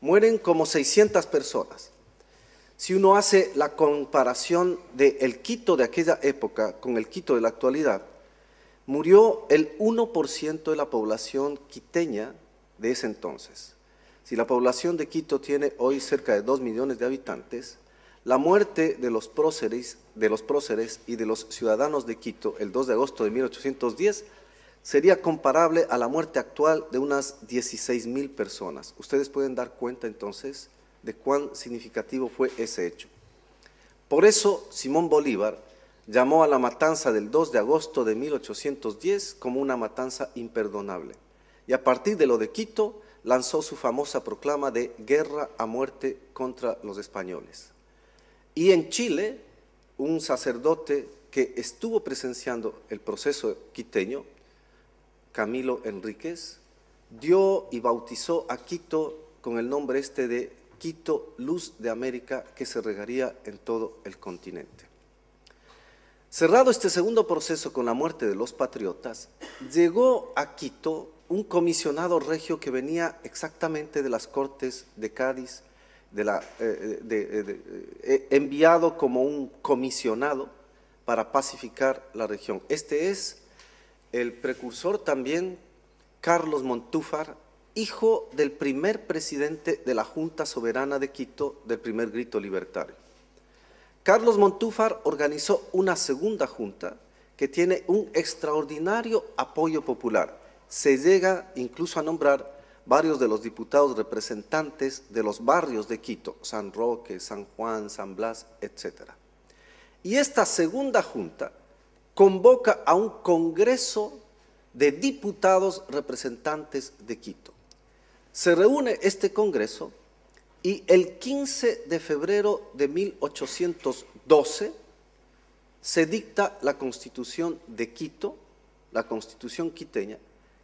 mueren como 600 personas. Si uno hace la comparación del Quito de aquella época con el Quito de la actualidad, murió el 1% de la población quiteña de ese entonces. Si la población de Quito tiene hoy cerca de 2 millones de habitantes, la muerte de los próceres y de los ciudadanos de Quito el 2 de agosto de 1810 sería comparable a la muerte actual de unas 16.000 personas. Ustedes pueden dar cuenta entonces de cuán significativo fue ese hecho. Por eso Simón Bolívar llamó a la matanza del 2 de agosto de 1810 como una matanza imperdonable. Y a partir de lo de Quito, lanzó su famosa proclama de guerra a muerte contra los españoles. Y en Chile, un sacerdote que estuvo presenciando el proceso quiteño, Camilo Enríquez, dio y bautizó a Quito con el nombre de Quito Luz de América, que se regaría en todo el continente. Cerrado este segundo proceso con la muerte de los patriotas, llegó a Quito un comisionado regio que venía exactamente de las Cortes de Cádiz, enviado como un comisionado para pacificar la región. Este es el precursor también, Carlos Montúfar, hijo del primer presidente de la Junta Soberana de Quito, del primer grito libertario. Carlos Montúfar organizó una segunda junta que tiene un extraordinario apoyo popular. Se llega incluso a nombrar varios de los diputados representantes de los barrios de Quito, San Roque, San Juan, San Blas, etc. Y esta segunda junta convoca a un congreso de diputados representantes de Quito. Se reúne este congreso y el 15 de febrero de 1812 se dicta la Constitución de Quito, la Constitución quiteña,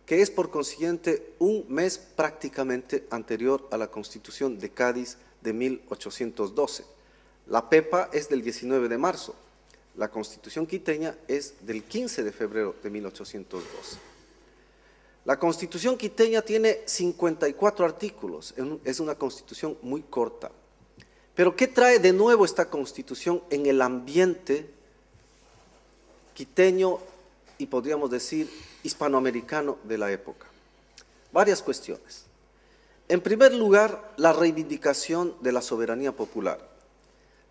que es por consiguiente un mes prácticamente anterior a la Constitución de Cádiz de 1812. La PEPA es del 19 de marzo, la Constitución quiteña es del 15 de febrero de 1812. La Constitución quiteña tiene 54 artículos, es una Constitución muy corta. Pero ¿qué trae de nuevo esta Constitución en el ambiente quiteño y podríamos decir hispanoamericano de la época? Varias cuestiones. En primer lugar, la reivindicación de la soberanía popular.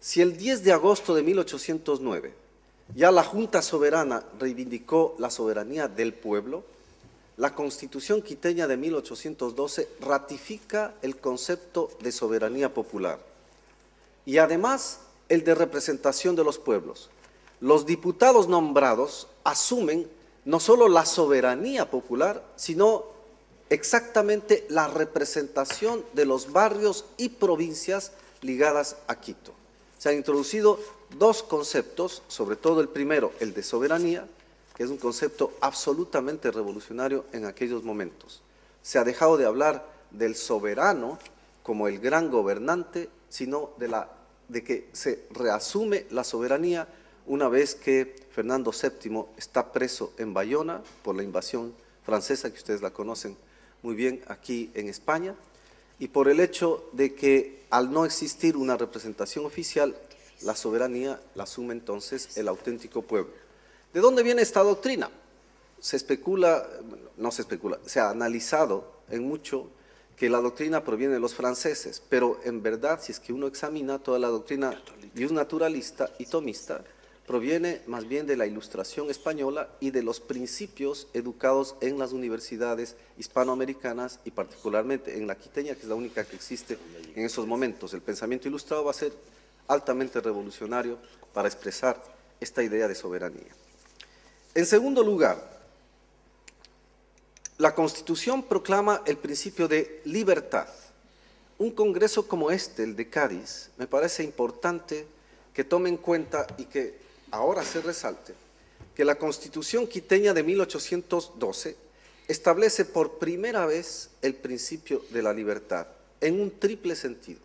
Si el 10 de agosto de 1809 ya la Junta Soberana reivindicó la soberanía del pueblo, la Constitución quiteña de 1812 ratifica el concepto de soberanía popular y además el de representación de los pueblos. Los diputados nombrados asumen no solo la soberanía popular, sino exactamente la representación de los barrios y provincias ligadas a Quito. Se han introducido dos conceptos, sobre todo el primero, el de soberanía, que es un concepto absolutamente revolucionario en aquellos momentos. Se ha dejado de hablar del soberano como el gran gobernante, sino de que se reasume la soberanía una vez que Fernando VII está preso en Bayona por la invasión francesa, que ustedes la conocen muy bien aquí en España, y por el hecho de que al no existir una representación oficial, la soberanía la asume entonces el auténtico pueblo. ¿De dónde viene esta doctrina? Se especula, no se especula, se ha analizado en mucho que la doctrina proviene de los franceses, pero en verdad, si es que uno examina toda la doctrina naturalista y tomista, proviene más bien de la Ilustración española y de los principios educados en las universidades hispanoamericanas y particularmente en la quiteña, que es la única que existe en esos momentos. El pensamiento ilustrado va a ser altamente revolucionario para expresar esta idea de soberanía. En segundo lugar, la Constitución proclama el principio de libertad. Un congreso como este, el de Cádiz, me parece importante que tome en cuenta y que ahora se resalte que la Constitución quiteña de 1812 establece por primera vez el principio de la libertad en un triple sentido.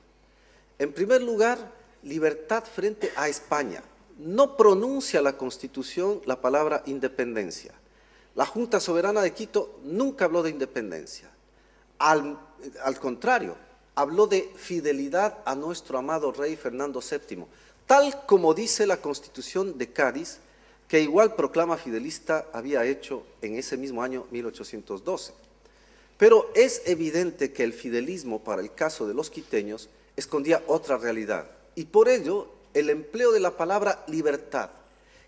En primer lugar, libertad frente a España. No pronuncia la Constitución la palabra independencia. La Junta Soberana de Quito nunca habló de independencia. Al contrario, habló de fidelidad a nuestro amado rey Fernando VII, tal como dice la Constitución de Cádiz, que igual proclama fidelista había hecho en ese mismo año 1812. Pero es evidente que el fidelismo para el caso de los quiteños escondía otra realidad, y por ello el empleo de la palabra libertad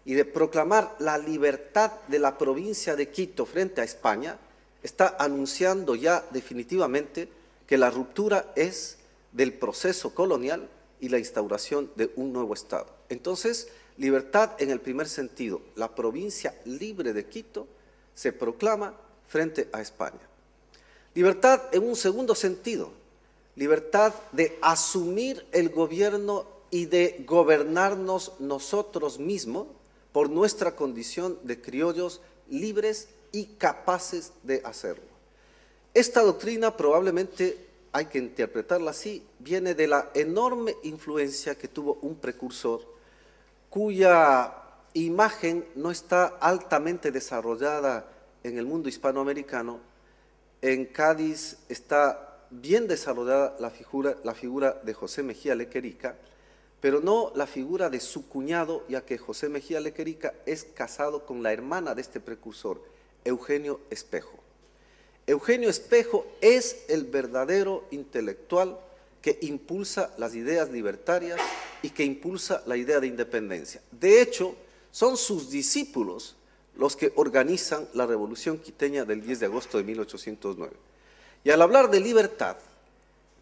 y de proclamar la libertad de la provincia de Quito frente a España está anunciando ya definitivamente que la ruptura es del proceso colonial y la instauración de un nuevo Estado. Entonces, libertad en el primer sentido, la provincia libre de Quito se proclama frente a España. Libertad en un segundo sentido, libertad de asumir el gobierno y de gobernarnos nosotros mismos por nuestra condición de criollos libres y capaces de hacerlo. Esta doctrina probablemente, hay que interpretarla así, viene de la enorme influencia que tuvo un precursor cuya imagen no está altamente desarrollada en el mundo hispanoamericano. En Cádiz está bien desarrollada la figura de José Mejía Lequerica, pero no la figura de su cuñado, ya que José Mejía Lequerica es casado con la hermana de este precursor, Eugenio Espejo. Eugenio Espejo es el verdadero intelectual que impulsa las ideas libertarias y que impulsa la idea de independencia. De hecho, son sus discípulos los que organizan la Revolución Quiteña del 10 de agosto de 1809. Y al hablar de libertad,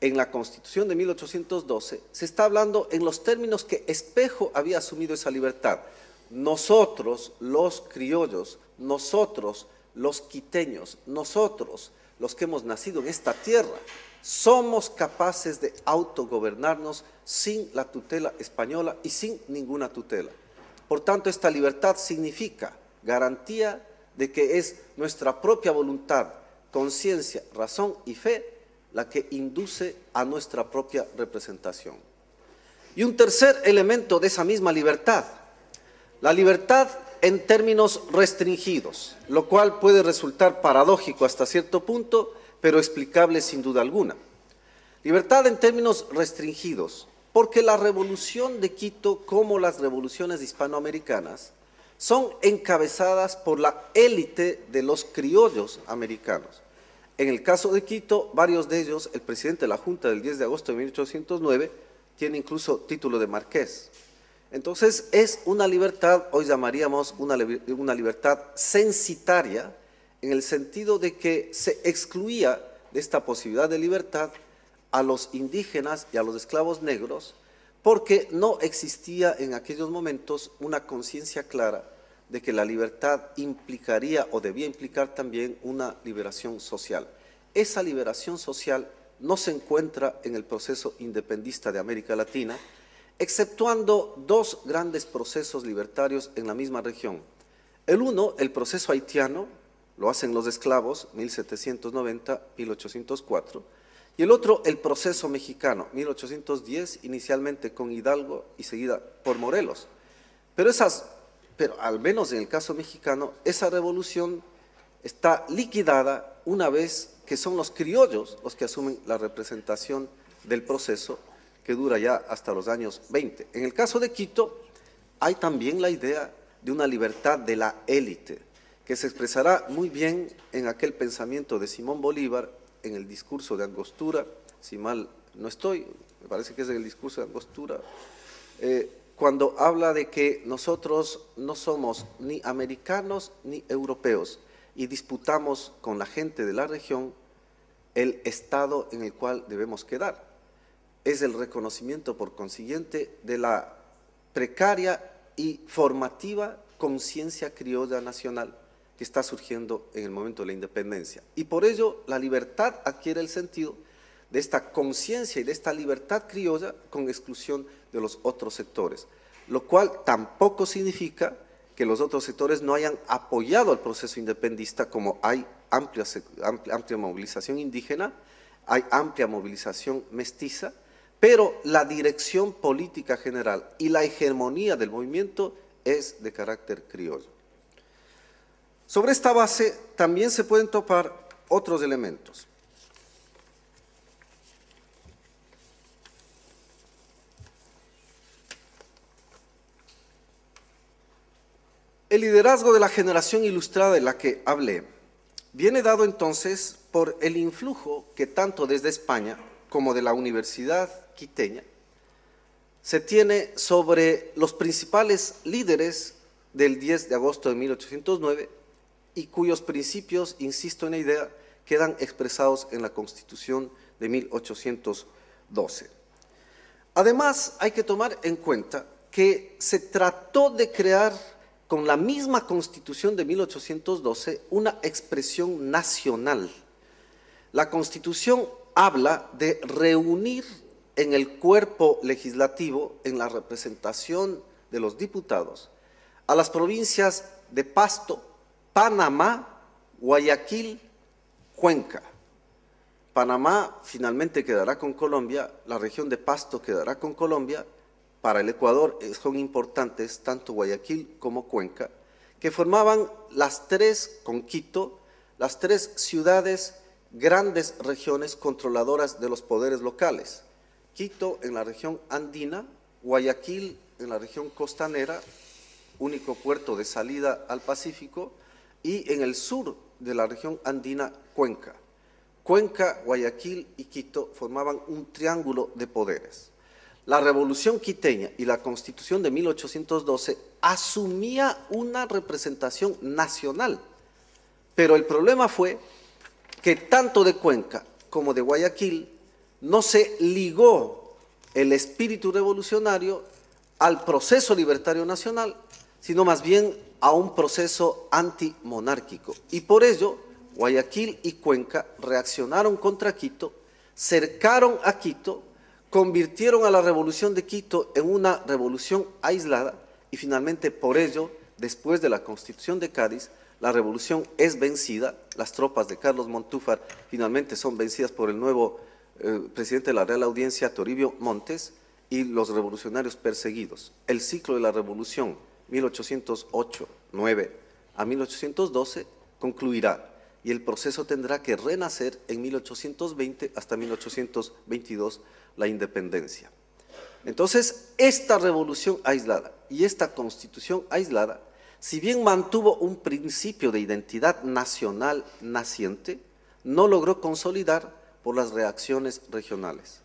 en la Constitución de 1812, se está hablando en los términos que Espejo había asumido esa libertad. Nosotros, los criollos, nosotros, los quiteños, nosotros, los que hemos nacido en esta tierra, somos capaces de autogobernarnos sin la tutela española y sin ninguna tutela. Por tanto, esta libertad significa garantía de que es nuestra propia voluntad, conciencia, razón y fe la que induce a nuestra propia representación. Y un tercer elemento de esa misma libertad, la libertad en términos restringidos, lo cual puede resultar paradójico hasta cierto punto, pero explicable sin duda alguna. Libertad en términos restringidos, porque la revolución de Quito, como las revoluciones hispanoamericanas, son encabezadas por la élite de los criollos americanos. En el caso de Quito, varios de ellos, el presidente de la Junta del 10 de agosto de 1809, tiene incluso título de marqués. Entonces, es una libertad, hoy llamaríamos una libertad censitaria, en el sentido de que se excluía de esta posibilidad de libertad a los indígenas y a los esclavos negros, porque no existía en aquellos momentos una conciencia clara de que la libertad implicaría o debía implicar también una liberación social. Esa liberación social no se encuentra en el proceso independista de América Latina, exceptuando dos grandes procesos libertarios en la misma región. El uno, el proceso haitiano, lo hacen los esclavos, 1790-1804, y el otro, el proceso mexicano, 1810, inicialmente con Hidalgo y seguida por Morelos. Pero al menos en el caso mexicano, esa revolución está liquidada una vez que son los criollos los que asumen la representación del proceso, que dura ya hasta los años 20. En el caso de Quito, hay también la idea de una libertad de la élite, que se expresará muy bien en aquel pensamiento de Simón Bolívar, en el discurso de Angostura, si mal no estoy, me parece que es en el discurso de Angostura, cuando habla de que nosotros no somos ni americanos ni europeos y disputamos con la gente de la región el estado en el cual debemos quedar. Es el reconocimiento, por consiguiente, de la precaria y formativa conciencia criolla nacional que está surgiendo en el momento de la independencia. Y por ello la libertad adquiere el sentido de esta conciencia y de esta libertad criolla con exclusión de los otros sectores, lo cual tampoco significa que los otros sectores no hayan apoyado al proceso independista, como hay amplia movilización indígena, hay amplia movilización mestiza, pero la dirección política general y la hegemonía del movimiento es de carácter criollo. Sobre esta base también se pueden topar otros elementos. El liderazgo de la generación ilustrada de la que hablé viene dado entonces por el influjo que tanto desde España como de la Universidad Quiteña se tiene sobre los principales líderes del 10 de agosto de 1809 y cuyos principios, insisto en la idea, quedan expresados en la Constitución de 1812. Además, hay que tomar en cuenta que se trató de crear con la misma Constitución de 1812 una expresión nacional. La Constitución habla de reunir en el cuerpo legislativo, en la representación de los diputados, a las provincias de Pasto, Panamá, Guayaquil, Cuenca. Panamá finalmente quedará con Colombia, la región de Pasto quedará con Colombia. Para el Ecuador son importantes tanto Guayaquil como Cuenca, que formaban las tres, con Quito, las tres ciudades, grandes regiones controladoras de los poderes locales. Quito en la región andina, Guayaquil en la región costanera, único puerto de salida al Pacífico, y en el sur de la región andina, Cuenca. Cuenca, Guayaquil y Quito formaban un triángulo de poderes. La Revolución Quiteña y la Constitución de 1812 asumía una representación nacional, pero el problema fue que tanto de Cuenca como de Guayaquil no se ligó el espíritu revolucionario al proceso libertario nacional, sino más bien a un proceso antimonárquico. Y por ello, Guayaquil y Cuenca reaccionaron contra Quito, cercaron a Quito, convirtieron a la revolución de Quito en una revolución aislada y finalmente por ello, después de la Constitución de Cádiz, la revolución es vencida, las tropas de Carlos Montúfar finalmente son vencidas por el nuevo presidente de la Real Audiencia, Toribio Montes, y los revolucionarios perseguidos. El ciclo de la revolución 1808-9 a 1812 concluirá y el proceso tendrá que renacer en 1820 hasta 1822, la independencia. Entonces, esta revolución aislada y esta constitución aislada, si bien mantuvo un principio de identidad nacional naciente, no logró consolidar por las reacciones regionales.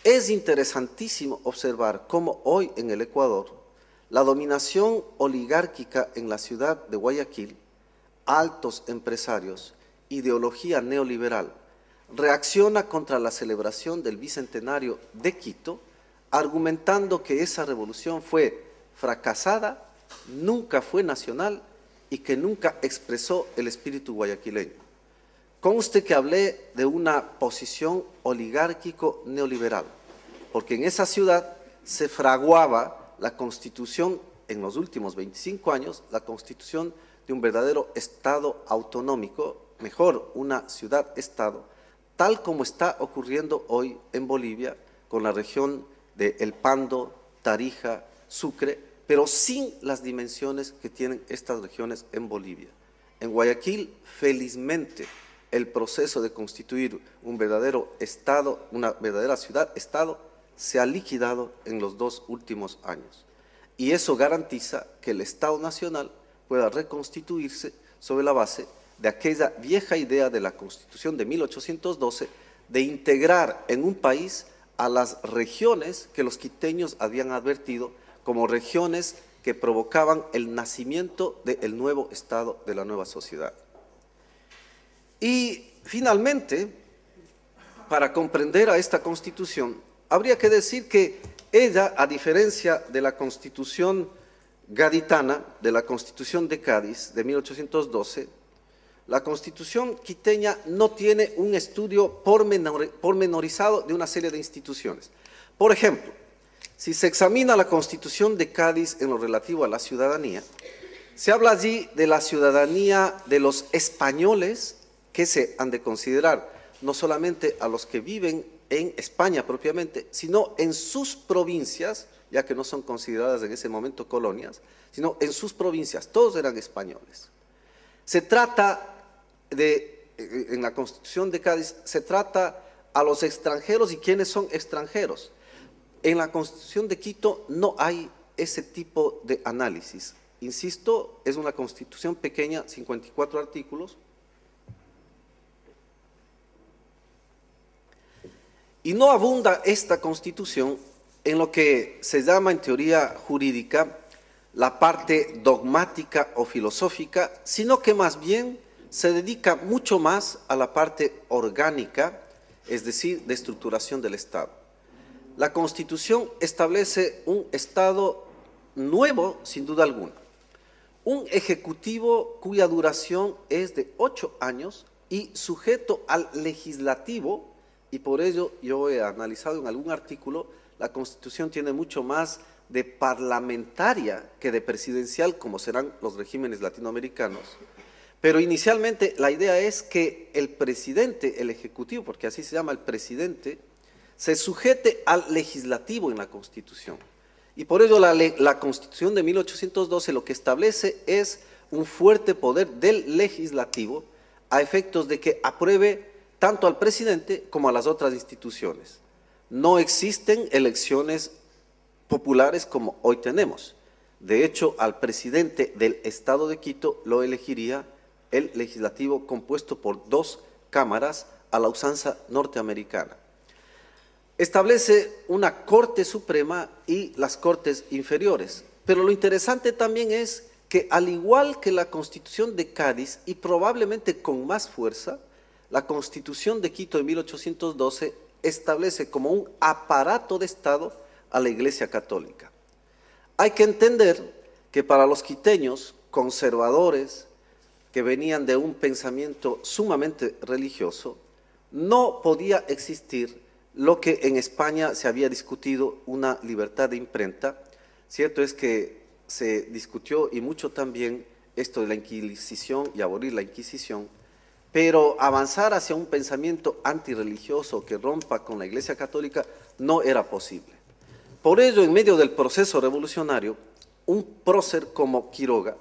Es interesantísimo observar cómo hoy en el Ecuador, la dominación oligárquica en la ciudad de Guayaquil, altos empresarios, ideología neoliberal, reacciona contra la celebración del bicentenario de Quito, argumentando que esa revolución fue fracasada, nunca fue nacional y que nunca expresó el espíritu guayaquileño. Conste que hablé de una posición oligárquico-neoliberal, porque en esa ciudad se fraguaba la constitución, en los últimos 25 años, la constitución de un verdadero Estado autonómico, mejor, una ciudad-estado, tal como está ocurriendo hoy en Bolivia, con la región de El Pando, Tarija, Sucre, pero sin las dimensiones que tienen estas regiones en Bolivia. En Guayaquil, felizmente, el proceso de constituir un verdadero Estado, una verdadera ciudad-Estado, se ha liquidado en los 2 últimos años. Y eso garantiza que el Estado nacional pueda reconstituirse sobre la base de aquella vieja idea de la Constitución de 1812 de integrar en un país a las regiones que los quiteños habían advertido como regiones que provocaban el nacimiento del nuevo Estado, de la nueva sociedad. Y finalmente, para comprender a esta Constitución, habría que decir que ella, a diferencia de la Constitución gaditana, de la Constitución de Cádiz de 1812, la Constitución quiteña no tiene un estudio pormenorizado de una serie de instituciones. Por ejemplo, si se examina la Constitución de Cádiz en lo relativo a la ciudadanía, se habla allí de la ciudadanía de los españoles que se han de considerar no solamente a los que viven en España propiamente, sino en sus provincias, ya que no son consideradas en ese momento colonias, sino en sus provincias, todos eran españoles. Se trata en la Constitución de Cádiz, se trata a los extranjeros y quiénes son extranjeros. En la Constitución de Quito no hay ese tipo de análisis Insisto, es una constitución pequeña, 54 artículos. Y no abunda esta constitución en lo que se llama en teoría jurídica la parte dogmática o filosófica, sino que más bien se dedica mucho más a la parte orgánica, es decir, de estructuración del Estado. La Constitución establece un Estado nuevo, sin duda alguna, un ejecutivo cuya duración es de 8 años y sujeto al legislativo, y por ello yo he analizado en algún artículo, la Constitución tiene mucho más de parlamentaria que de presidencial, como serán los regímenes latinoamericanos. Pero inicialmente la idea es que el presidente, el ejecutivo, porque así se llama el presidente, se sujete al legislativo en la Constitución. Y por ello la Constitución de 1812 lo que establece es un fuerte poder del legislativo a efectos de que apruebe tanto al presidente como a las otras instituciones. No existen elecciones populares como hoy tenemos. De hecho, al presidente del Estado de Quito lo elegiría el legislativo compuesto por 2 cámaras a la usanza norteamericana. Establece una Corte Suprema y las Cortes inferiores, pero lo interesante también es que al igual que la Constitución de Cádiz y probablemente con más fuerza, la Constitución de Quito de 1812 establece como un aparato de Estado a la Iglesia Católica. Hay que entender que para los quiteños conservadores que venían de un pensamiento sumamente religioso, no podía existir lo que en España se había discutido, una libertad de imprenta. Cierto es que se discutió y mucho también esto de la Inquisición y abolir la Inquisición, pero avanzar hacia un pensamiento antirreligioso que rompa con la Iglesia Católica no era posible. Por ello, en medio del proceso revolucionario, un prócer como Quiroga,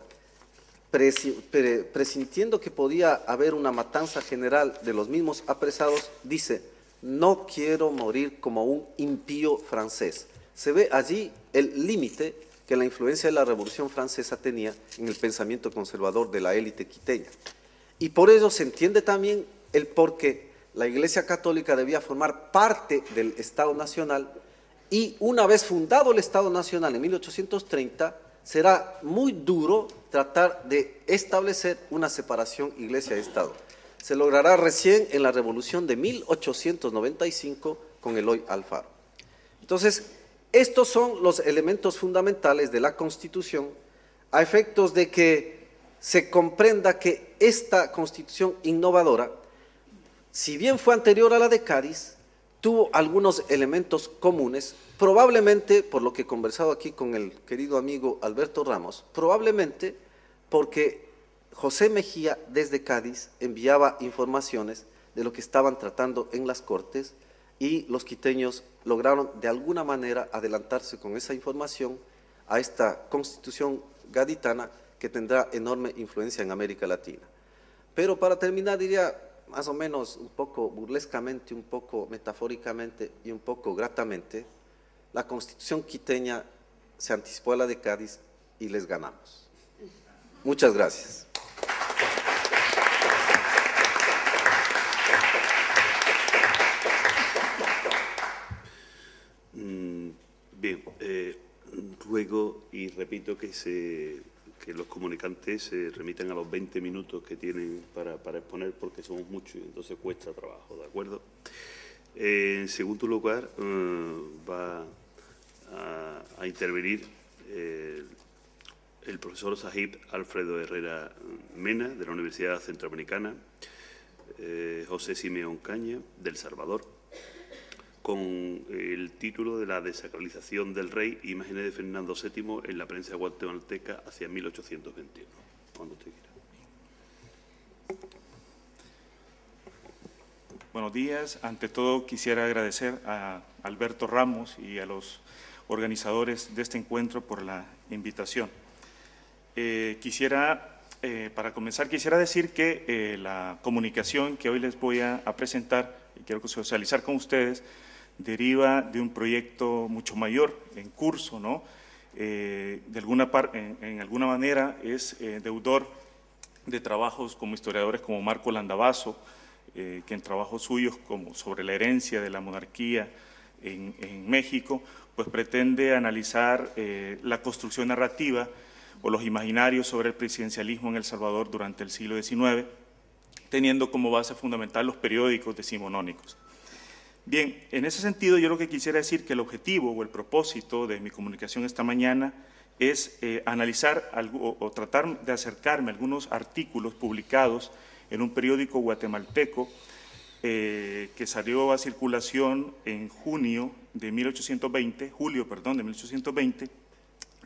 presintiendo que podía haber una matanza general de los mismos apresados, dice: no quiero morir como un impío francés. Se ve allí el límite que la influencia de la Revolución Francesa tenía en el pensamiento conservador de la élite quiteña. Y por ello se entiende también el por qué la Iglesia Católica debía formar parte del Estado Nacional, y una vez fundado el Estado Nacional en 1830, será muy duro tratar de establecer una separación Iglesia-Estado. Se logrará recién en la Revolución de 1895 con Eloy Alfaro. Entonces, estos son los elementos fundamentales de la Constitución a efectos de que se comprenda que esta Constitución innovadora, si bien fue anterior a la de Cádiz, tuvo algunos elementos comunes, probablemente, por lo que he conversado aquí con el querido amigo Alberto Ramos, probablemente porque José Mejía desde Cádiz enviaba informaciones de lo que estaban tratando en las Cortes, y los quiteños lograron de alguna manera adelantarse con esa información a esta Constitución gaditana que tendrá enorme influencia en América Latina. Pero para terminar diría, más o menos un poco burlescamente, un poco metafóricamente y un poco gratamente, la Constitución quiteña se anticipó a la de Cádiz y les ganamos. Muchas gracias. Bien, ruego y repito que los comunicantes se remitan a los 20 minutos que tienen para exponer, porque somos muchos y entonces cuesta trabajo, ¿de acuerdo? En segundo lugar, va a intervenir el profesor Sahib Alfredo Herrera Mena, de la Universidad Centroamericana, José Simeón Caña, del Salvador, con el título de la desacralización del rey, imágenes de Fernando VII en la prensa guatemalteca hacia 1821. Cuando usted quiera. Buenos días. Ante todo, quisiera agradecer a Alberto Ramos y a los organizadores de este encuentro por la invitación. Para comenzar, quisiera decir que la comunicación que hoy les voy a presentar y quiero socializar con ustedes deriva de un proyecto mucho mayor en curso, ¿no? en alguna manera es deudor de trabajos como historiadores como Marco Landavaso, que en trabajos suyos como sobre la herencia de la monarquía en México, pues pretende analizar la construcción narrativa o los imaginarios sobre el presidencialismo en El Salvador durante el siglo XIX, teniendo como base fundamental los periódicos decimonónicos. Bien, en ese sentido yo lo que quisiera decir que el objetivo o el propósito de mi comunicación esta mañana es analizar o tratar de acercarme a algunos artículos publicados en un periódico guatemalteco que salió a circulación en julio de 1820,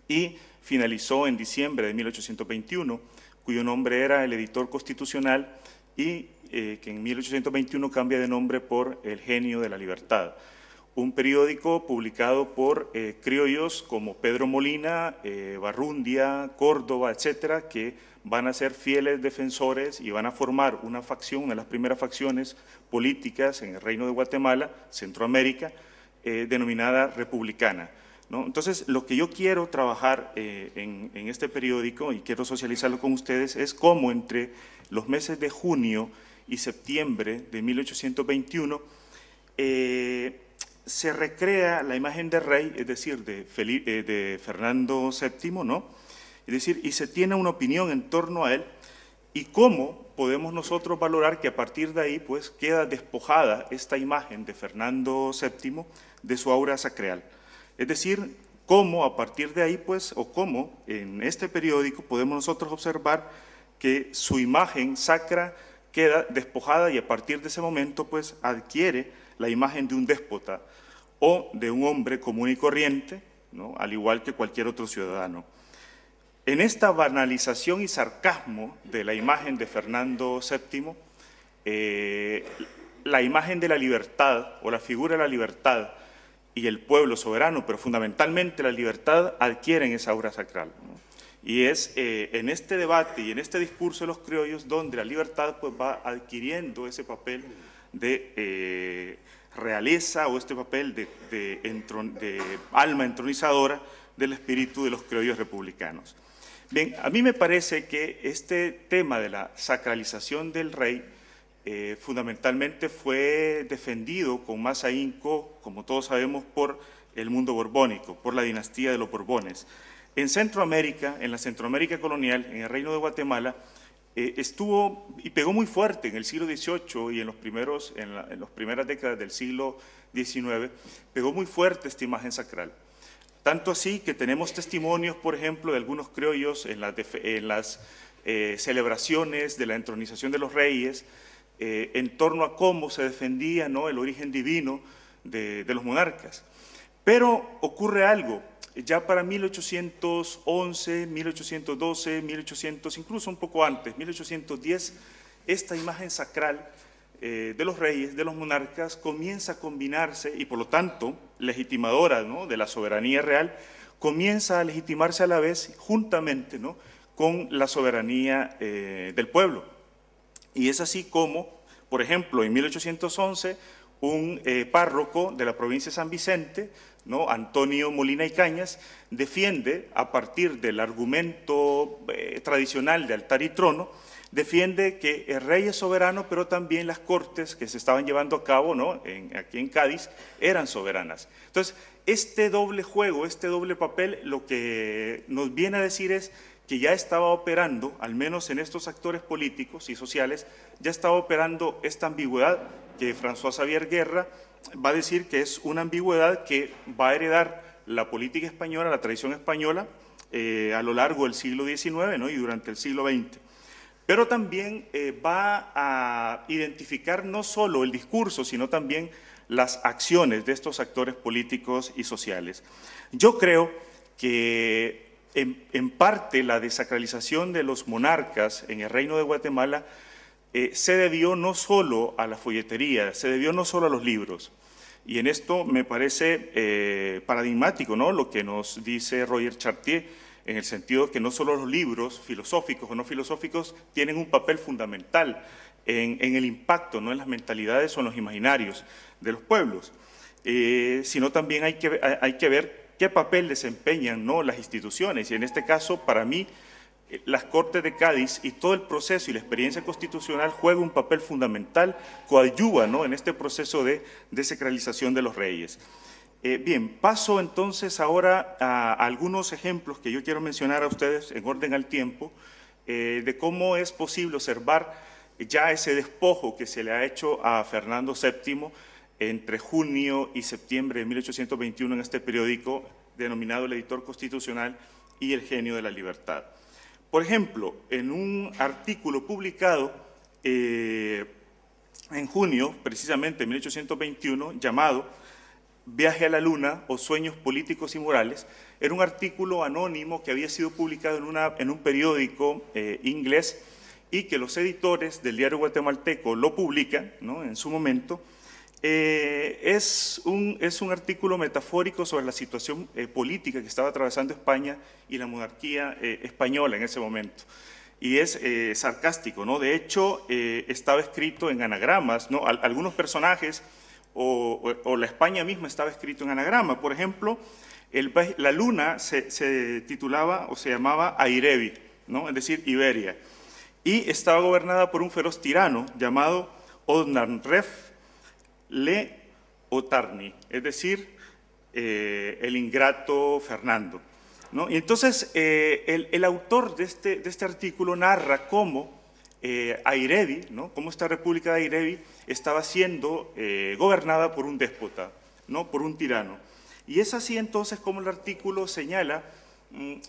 y finalizó en diciembre de 1821, cuyo nombre era El Editor Constitucional y que en 1821 cambia de nombre por El Genio de la Libertad. Un periódico publicado por criollos como Pedro Molina, Barrundia, Córdoba, etcétera, que van a ser fieles defensores y van a formar una facción, una de las primeras facciones políticas en el Reino de Guatemala, Centroamérica, denominada republicana, ¿no? Entonces, lo que yo quiero trabajar en este periódico y quiero socializarlo con ustedes es cómo entre los meses de junio y septiembre de 1821 se recrea la imagen de rey, es decir, de Fernando VII, ¿no? Es decir, y se tiene una opinión en torno a él y cómo podemos nosotros valorar que a partir de ahí pues queda despojada esta imagen de Fernando VII de su aura sacral. Es decir, cómo a partir de ahí pues, o cómo en este periódico podemos nosotros observar que su imagen sacra queda despojada y a partir de ese momento pues adquiere la imagen de un déspota o de un hombre común y corriente, ¿no? Al igual que cualquier otro ciudadano. En esta banalización y sarcasmo de la imagen de Fernando VII, la imagen de la libertad o la figura de la libertad y el pueblo soberano, pero fundamentalmente la libertad, adquieren esa aura sacral, ¿no? Y es en este debate y en este discurso de los criollos donde la libertad pues, va adquiriendo ese papel de realeza o este papel de alma entronizadora del espíritu de los criollos republicanos. Bien, a mí me parece que este tema de la sacralización del rey fundamentalmente fue defendido con más ahínco, como todos sabemos, por el mundo borbónico, por la dinastía de los Borbones. En Centroamérica, en la Centroamérica colonial, en el Reino de Guatemala, estuvo y pegó muy fuerte en el siglo XVIII y en las primeras décadas del siglo XIX, pegó muy fuerte esta imagen sacral. Tanto así que tenemos testimonios, por ejemplo, de algunos criollos en las celebraciones de la entronización de los reyes, en torno a cómo se defendía, ¿no?, el origen divino de los monarcas. Pero ocurre algo, ya para 1811, 1812, 1800, incluso un poco antes, 1810, esta imagen sacral de los reyes, de los monarcas, comienza a combinarse y por lo tanto legitimadora, ¿no?, de la soberanía real, comienza a legitimarse a la vez juntamente, ¿no?, con la soberanía del pueblo. Y es así como, por ejemplo, en 1811, un párroco de la provincia de San Vicente, ¿no?, Antonio Molina y Cañas, defiende, a partir del argumento tradicional de altar y trono, defiende que el rey es soberano, pero también las cortes que se estaban llevando a cabo, ¿no?, aquí en Cádiz, eran soberanas. Entonces, este doble juego, este doble papel, lo que nos viene a decir es que ya estaba operando, al menos en estos actores políticos y sociales, ya estaba operando esta ambigüedad que François Xavier Guerra va a decir que es una ambigüedad que va a heredar la política española, la tradición española, a lo largo del siglo XIX, ¿no?, y durante el siglo XX. Pero también va a identificar no solo el discurso, sino también las acciones de estos actores políticos y sociales. Yo creo que en parte la desacralización de los monarcas en el Reino de Guatemala se debió no solo a la folletería, se debió no solo a los libros. Y en esto me parece paradigmático, ¿no?, lo que nos dice Roger Chartier, en el sentido que no solo los libros filosóficos o no filosóficos tienen un papel fundamental en el impacto, ¿no?, en las mentalidades o en los imaginarios de los pueblos, sino también hay que ver qué papel desempeñan, ¿no?, las instituciones. Y en este caso, para mí, las Cortes de Cádiz y todo el proceso y la experiencia constitucional juega un papel fundamental, coadyuva, ¿no?, en este proceso de desacralización de los reyes. Bien, paso entonces ahora a algunos ejemplos que yo quiero mencionar a ustedes en orden al tiempo, de cómo es posible observar ya ese despojo que se le ha hecho a Fernando VII entre junio y septiembre de 1821 en este periódico denominado El Editor Constitucional y El Genio de la Libertad. Por ejemplo, en un artículo publicado en junio, precisamente en 1821, llamado Viaje a la Luna o Sueños Políticos y Morales, era un artículo anónimo que había sido publicado en un periódico inglés y que los editores del diario guatemalteco lo publican, ¿no?, en su momento. Es un artículo metafórico sobre la situación política que estaba atravesando España y la monarquía española en ese momento. Y es sarcástico, ¿no? De hecho, estaba escrito en anagramas, ¿no? Algunos personajes o la España misma estaba escrito en anagrama. Por ejemplo, la luna se titulaba o se llamaba Airebi, ¿no?, es decir, Iberia. Y estaba gobernada por un feroz tirano llamado Odnarref Le Otarni, es decir, el ingrato Fernando, ¿no? Y entonces el autor de este artículo narra cómo Airebi, ¿no?, cómo esta República de Airebi estaba siendo gobernada por un déspota, ¿no?, por un tirano. Y es así entonces como el artículo señala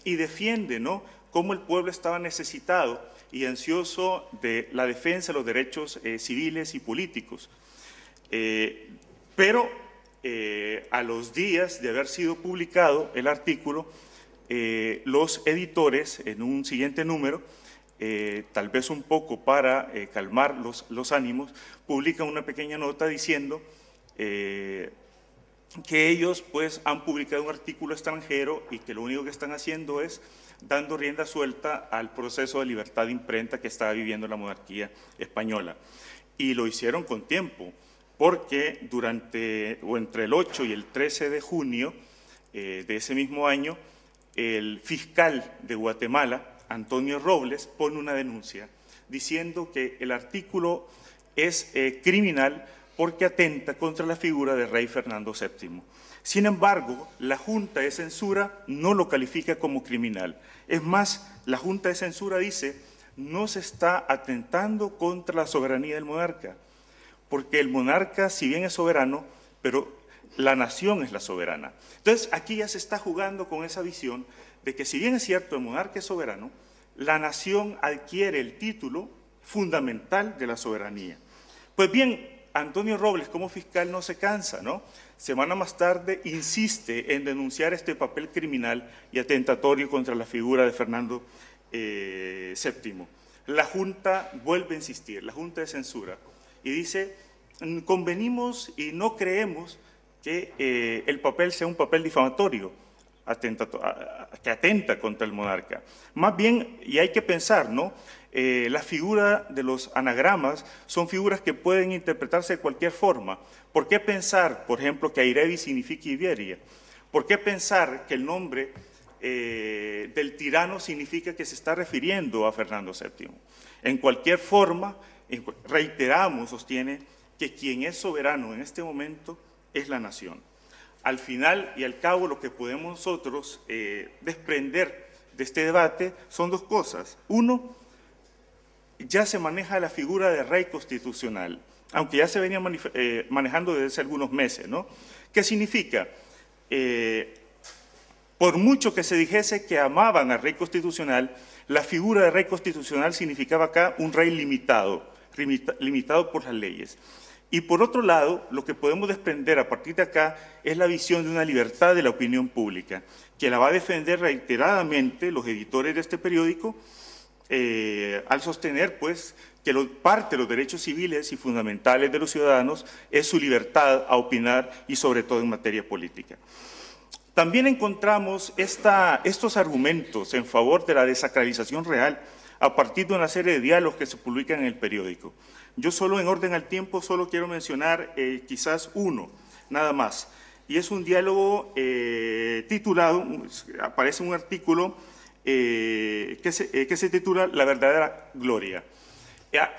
y defiende, ¿no?, cómo el pueblo estaba necesitado y ansioso de la defensa de los derechos civiles y políticos. Pero a los días de haber sido publicado el artículo, los editores en un siguiente número, tal vez un poco para calmar los ánimos, publican una pequeña nota diciendo que ellos pues han publicado un artículo extranjero y que lo único que están haciendo es dando rienda suelta al proceso de libertad de imprenta que estaba viviendo la monarquía española. Y lo hicieron con tiempo, porque entre el 8 y el 13 de junio de ese mismo año, el fiscal de Guatemala, Antonio Robles, pone una denuncia diciendo que el artículo es criminal porque atenta contra la figura del rey Fernando VII. Sin embargo, la Junta de Censura no lo califica como criminal. Es más, la Junta de Censura dice, no se está atentando contra la soberanía del monarca, porque el monarca, si bien es soberano, pero la nación es la soberana. Entonces, aquí ya se está jugando con esa visión de que si bien es cierto el monarca es soberano, la nación adquiere el título fundamental de la soberanía. Pues bien, Antonio Robles como fiscal no se cansa, ¿no? Semana más tarde insiste en denunciar este papel criminal y atentatorio contra la figura de Fernando VII. La Junta vuelve a insistir, la Junta de Censura, y dice, convenimos y no creemos que el papel sea un papel difamatorio, que atenta contra el monarca. Más bien, y hay que pensar, ¿no?, la figura de los anagramas son figuras que pueden interpretarse de cualquier forma. ¿Por qué pensar, por ejemplo, que Airebi significa Iberia? ¿Por qué pensar que el nombre del tirano significa que se está refiriendo a Fernando VII? En cualquier forma, reiteramos, sostiene, que quien es soberano en este momento es la nación. Al final y al cabo, lo que podemos nosotros desprender de este debate son dos cosas. Uno, ya se maneja la figura de rey constitucional, aunque ya se venía manejando desde hace algunos meses, ¿no? ¿Qué significa? Por mucho que se dijese que amaban al rey constitucional, la figura de rey constitucional significaba acá un rey limitado por las leyes. Y por otro lado, lo que podemos desprender a partir de acá es la visión de una libertad de la opinión pública, que la va a defender reiteradamente los editores de este periódico, al sostener pues que parte de los derechos civiles y fundamentales de los ciudadanos es su libertad a opinar y sobre todo en materia política. También encontramos estos argumentos en favor de la desacralización real a partir de una serie de diálogos que se publican en el periódico. Yo solo en orden al tiempo solo quiero mencionar quizás uno, nada más. y es un diálogo titulado, aparece un artículo que se titula La verdadera gloria.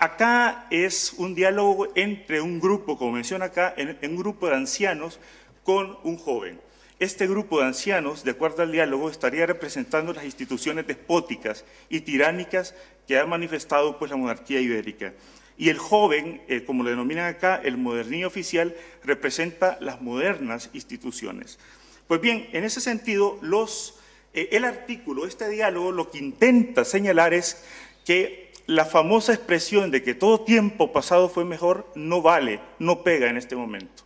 Acá es un diálogo entre un grupo, como menciona acá, un grupo de ancianos con un joven. Este grupo de ancianos, de acuerdo al diálogo, estaría representando las instituciones despóticas y tiránicas que ha manifestado pues, la monarquía ibérica. Y el joven, como lo denominan acá, el modernillo oficial, representa las modernas instituciones. Pues bien, en ese sentido, el artículo, este diálogo, lo que intenta señalar es que la famosa expresión de que todo tiempo pasado fue mejor no vale, no pega en este momento.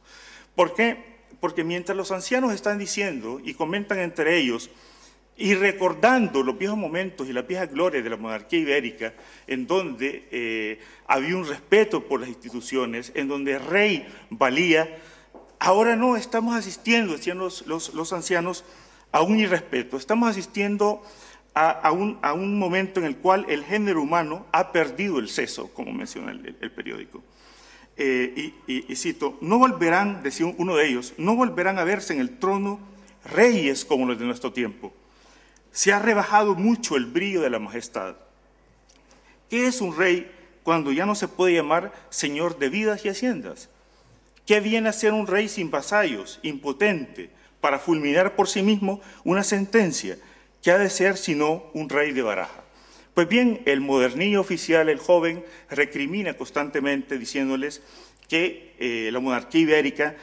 ¿Por qué? Porque mientras los ancianos están diciendo y comentan entre ellos y recordando los viejos momentos y las viejas glorias de la monarquía ibérica, en donde había un respeto por las instituciones, en donde el rey valía, ahora no, estamos asistiendo, decían los ancianos, a un irrespeto, estamos asistiendo a un momento en el cual el género humano ha perdido el seso, como menciona el periódico. Y cito, no volverán, decía uno de ellos, no volverán a verse en el trono reyes como los de nuestro tiempo. Se ha rebajado mucho el brillo de la majestad. ¿Qué es un rey cuando ya no se puede llamar señor de vidas y haciendas? ¿Qué viene a ser un rey sin vasallos, impotente, para fulminar por sí mismo una sentencia? ¿Qué ha de ser sino un rey de baraja? Pues bien, el modernillo oficial, el joven, recrimina constantemente diciéndoles que la monarquía ibérica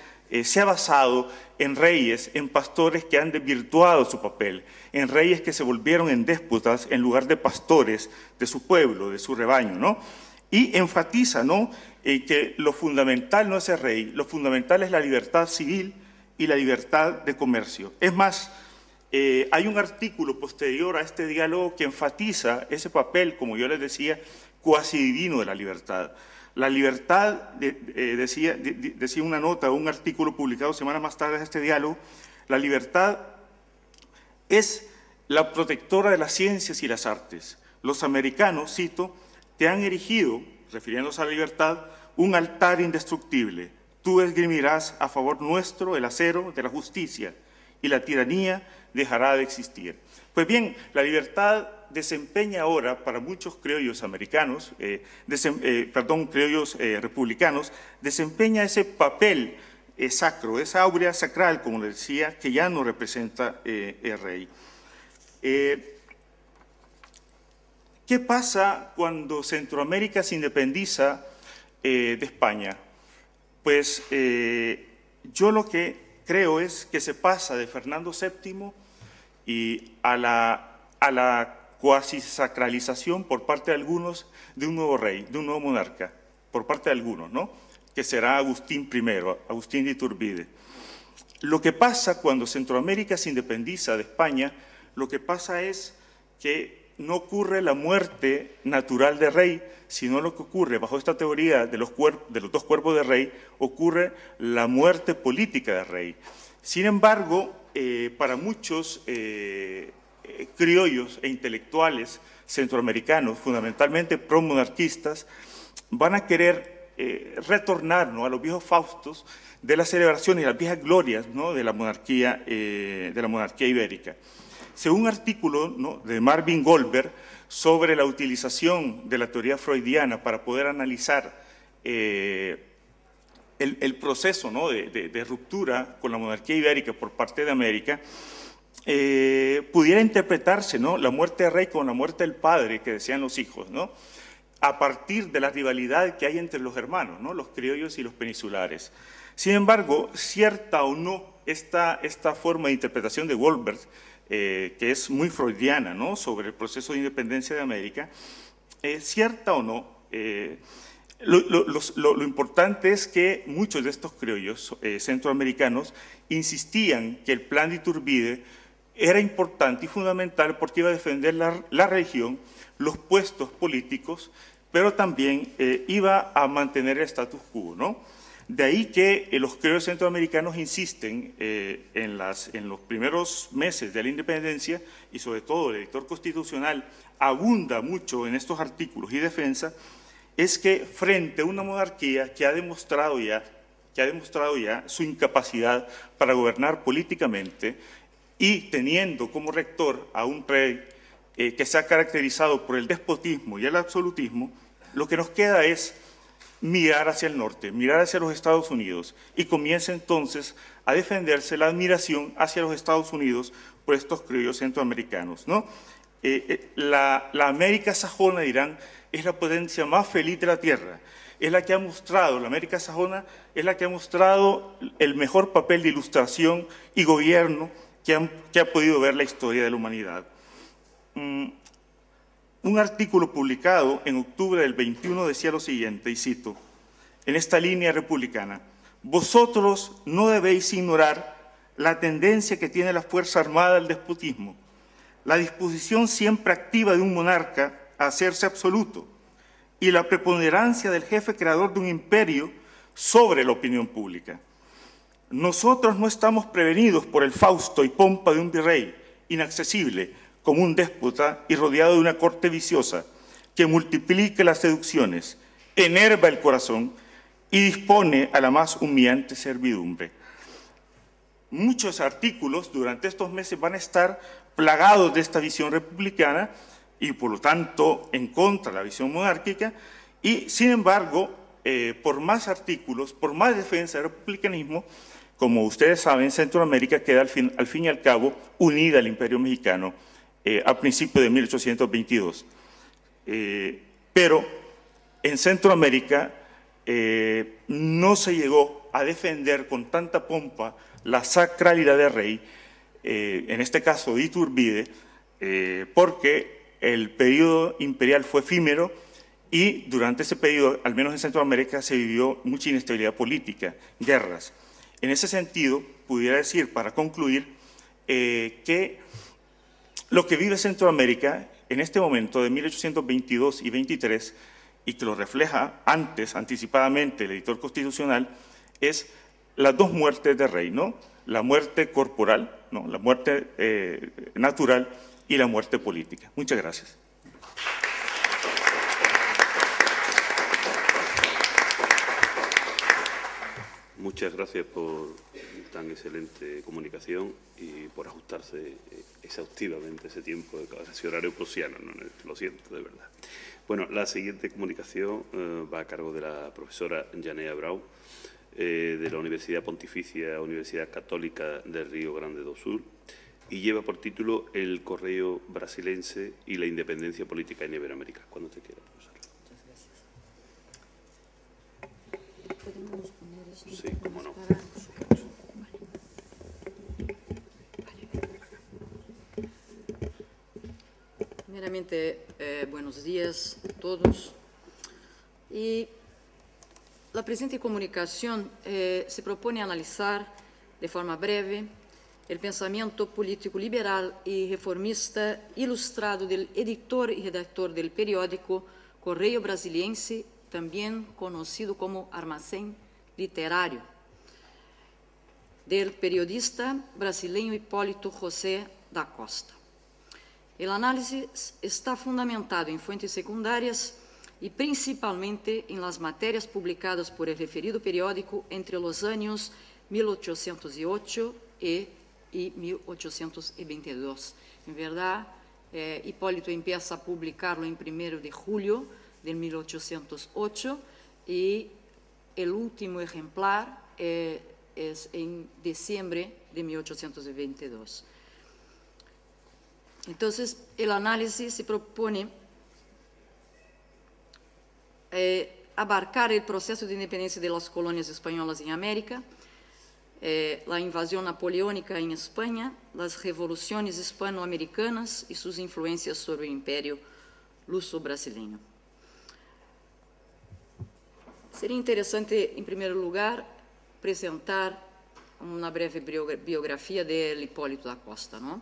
se ha basado en reyes, en pastores que han desvirtuado su papel, en reyes que se volvieron en déspotas en lugar de pastores de su pueblo, de su rebaño, ¿no? Y enfatiza, ¿no?, que lo fundamental no es el rey, lo fundamental es la libertad civil y la libertad de comercio. Es más, hay un artículo posterior a este diálogo que enfatiza ese papel, como yo les decía, cuasi divino de la libertad. La libertad, decía una nota, un artículo publicado semanas más tarde de este diálogo, la libertad es la protectora de las ciencias y las artes. Los americanos, cito, te han erigido, refiriéndose a la libertad, un altar indestructible. Tú esgrimirás a favor nuestro el acero de la justicia y la tiranía dejará de existir. Pues bien, la libertad desempeña ahora para muchos criollos americanos, criollos republicanos, desempeña ese papel sacro, esa áurea sacral, como les decía, que ya no representa el rey. ¿Qué pasa cuando Centroamérica se independiza de España? Pues yo lo que creo es que se pasa de Fernando VII y a la cuasi sacralización por parte de algunos de un nuevo rey, de un nuevo monarca, por parte de algunos, ¿no?, que será Agustín I, Agustín de Iturbide. Lo que pasa cuando Centroamérica se independiza de España, lo que pasa es que no ocurre la muerte natural del rey, sino lo que ocurre, bajo esta teoría de los dos cuerpos de rey, ocurre la muerte política del rey. Sin embargo, para muchos criollos e intelectuales centroamericanos, fundamentalmente promonarquistas, van a querer retornar, ¿no?, a los viejos faustos de la celebración y las viejas glorias, ¿no?, de la monarquía ibérica. Según un artículo, ¿no?, de Marvin Goldberg sobre la utilización de la teoría freudiana para poder analizar el proceso, ¿no?, de ruptura con la monarquía ibérica por parte de América, pudiera interpretarse, ¿no?, la muerte del rey con la muerte del padre que decían los hijos, ¿no?, a partir de la rivalidad que hay entre los hermanos, ¿no?, los criollos y los peninsulares. Sin embargo, cierta o no esta forma de interpretación de Goldberg, que es muy freudiana, ¿no?, sobre el proceso de independencia de América, cierta o no, lo importante es que muchos de estos criollos centroamericanos insistían que el plan de Iturbide era importante y fundamental porque iba a defender la región, los puestos políticos, pero también iba a mantener el status quo, ¿no? De ahí que los criollos centroamericanos insisten en los primeros meses de la independencia, y sobre todo el editor constitucional abunda mucho en estos artículos y defensa, es que frente a una monarquía que ha demostrado ya que ha demostrado ya su incapacidad para gobernar políticamente y teniendo como rector a un rey que se ha caracterizado por el despotismo y el absolutismo, lo que nos queda es mirar hacia el norte, mirar hacia los Estados Unidos y comienza entonces a defenderse la admiración hacia los Estados Unidos por estos criollos centroamericanos, ¿no? La América sajona, dirán, es la potencia más feliz de la tierra, es la que ha mostrado, la América sajona es la que ha mostrado el mejor papel de ilustración y gobierno que ha podido ver la historia de la humanidad. Un artículo publicado en octubre del 21 decía lo siguiente, y cito, en esta línea republicana: vosotros no debéis ignorar la tendencia que tiene la Fuerza Armada al despotismo, la disposición siempre activa de un monarca a hacerse absoluto y la preponderancia del jefe creador de un imperio sobre la opinión pública. Nosotros no estamos prevenidos por el fausto y pompa de un virrey inaccesible como un déspota y rodeado de una corte viciosa que multiplica las seducciones, enerva el corazón y dispone a la más humillante servidumbre. Muchos artículos durante estos meses van a estar plagados de esta visión republicana y, por lo tanto, en contra de la visión monárquica, y, sin embargo, por más artículos, por más defensa del republicanismo, como ustedes saben, Centroamérica queda al fin y al cabo unida al Imperio Mexicano a principios de 1822. Pero en Centroamérica no se llegó a defender con tanta pompa la sacralidad del rey, en este caso de Iturbide, porque el periodo imperial fue efímero y durante ese periodo, al menos en Centroamérica, se vivió mucha inestabilidad política, guerras. En ese sentido, pudiera decir, para concluir, que lo que vive Centroamérica en este momento de 1822 y 23, y que lo refleja antes, anticipadamente, el editor constitucional, es las dos muertes del rey, ¿no? La muerte corporal, ¿no? La muerte natural y la muerte política. Muchas gracias. Muchas gracias por tan excelente comunicación y por ajustarse exhaustivamente ese tiempo de ese horario prusiano, ¿no? Lo siento, de verdad. Bueno, la siguiente comunicación va a cargo de la profesora Yanea Brau, de la Universidad Pontificia Universidad Católica del Río Grande do Sul, y lleva por título El Correo Brasilense y la independencia política en Iberoamérica. Cuando te quiera, profesora. Muchas gracias. ¿Podemos poner esto? Sí, cómo no. Primeramente, buenos días a todos. Y la presente comunicación se propone analizar de forma breve el pensamiento político liberal y reformista ilustrado del editor y redactor del periódico Correio Brasiliense, también conocido como Armazém Literário, del periodista brasileño Hipólito José da Costa. El análisis está fundamentado en fuentes secundarias y principalmente en las materias publicadas por el referido periódico entre los años 1808 y 1822. En verdad, Hipólito empieza a publicarlo en 1 de julio de 1808 y el último ejemplar es en diciembre de 1822. Entonces, el análisis se propone abarcar el proceso de independencia de las colonias españolas en América, la invasión napoleónica en España, las revoluciones hispanoamericanas y sus influencias sobre el imperio luso-brasileño. Sería interesante, en primer lugar, presentar una breve biografía de Hipólito da Costa, ¿no?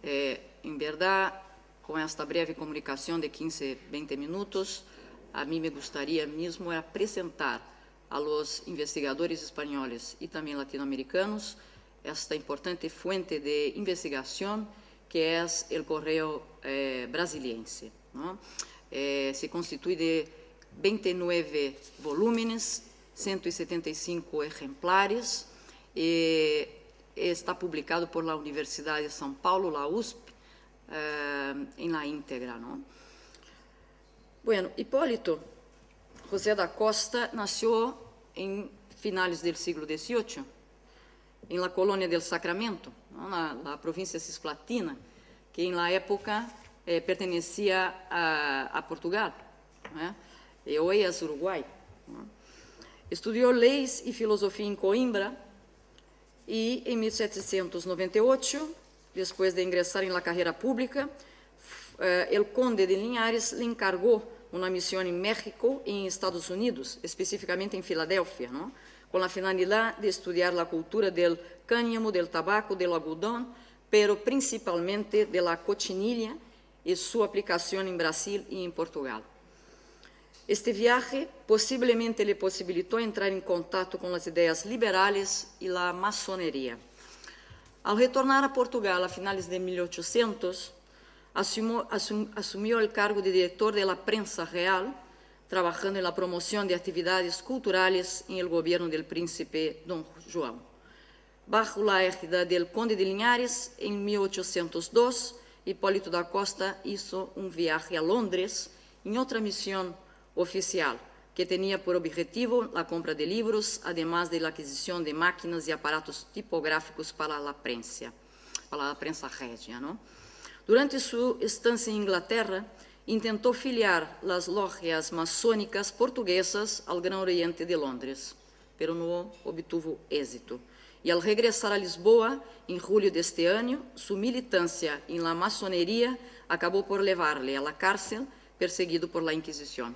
En verdad, con esta breve comunicación de 15-20 minutos, a mí me gustaría mismo presentar a los investigadores españoles y también latinoamericanos esta importante fuente de investigación que es el Correo Brasiliense, ¿no? Se constituye de 29 volúmenes 175 ejemplares, e está publicado por la Universidad de São Paulo, la USP, en la íntegra, ¿no? Bueno, Hipólito José da Costa nació en finales del siglo XVIII, en la colonia del Sacramento, ¿no? la provincia cisplatina, que en la época pertenecía a Portugal, ¿no? Y hoy es Uruguay, ¿no? Estudió leyes y filosofía en Coimbra y en 1798, después de ingresar en la carrera pública, el conde de Linhares le encargó una misión en México y en Estados Unidos, específicamente en Filadelfia, ¿no? Con la finalidad de estudiar la cultura del cáñamo, del tabaco, del algodón, pero principalmente de la cochinilla y su aplicación en Brasil y en Portugal. Este viaje posiblemente le posibilitó entrar en contacto con las ideas liberales y la masonería. Al retornar a Portugal a finales de 1800, asumió el cargo de director de la prensa real, trabajando en la promoción de actividades culturales en el gobierno del príncipe Don Juan. Bajo la égida del conde de Linhares, en 1802, Hipólito da Costa hizo un viaje a Londres en otra misión oficial, que tenía por objetivo la compra de libros, además de la adquisición de máquinas y aparatos tipográficos para la prensa regia, ¿no? Durante su estancia en Inglaterra, intentó filiar las logias masónicas portuguesas al Gran Oriente de Londres, pero no obtuvo éxito. Y al regresar a Lisboa, en julio de este año, su militancia en la masonería acabó por llevarle a la cárcel, perseguido por la Inquisición.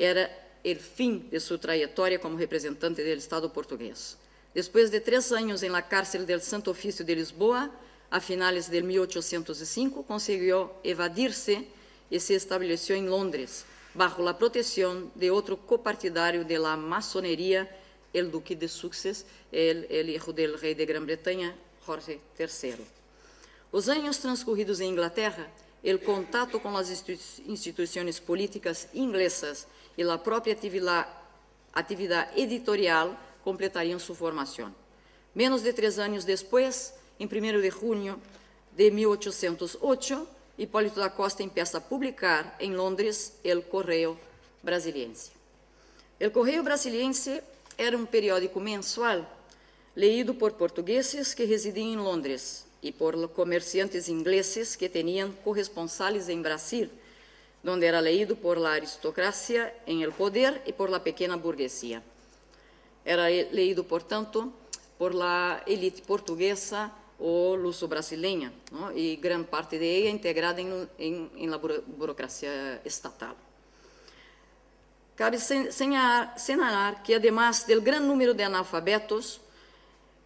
Era el fin de su trayectoria como representante del Estado portugués. Después de 3 años en la cárcel del Santo Oficio de Lisboa, a finales de 1805, consiguió evadirse y se estableció en Londres, bajo la protección de otro copartidario de la masonería, el duque de Sussex, el hijo del rey de Gran Bretaña, Jorge III. Los años transcurridos en Inglaterra, el contacto con las instituciones políticas inglesas y la propia actividad editorial completarían su formación. Menos de 3 años después, en 1 de junio de 1808, Hipólito da Costa empieza a publicar en Londres el Correio Brasiliense. El Correio Brasiliense era un periódico mensual leído por portugueses que residían en Londres y por comerciantes ingleses que tenían corresponsales en Brasil, donde era leído por la aristocracia en el poder y por la pequeña burguesía. Era leído, por tanto, por la élite portuguesa o luso-brasileña, ¿no? Y gran parte de ella integrada en la burocracia estatal. Cabe señalar que, además del gran número de analfabetos,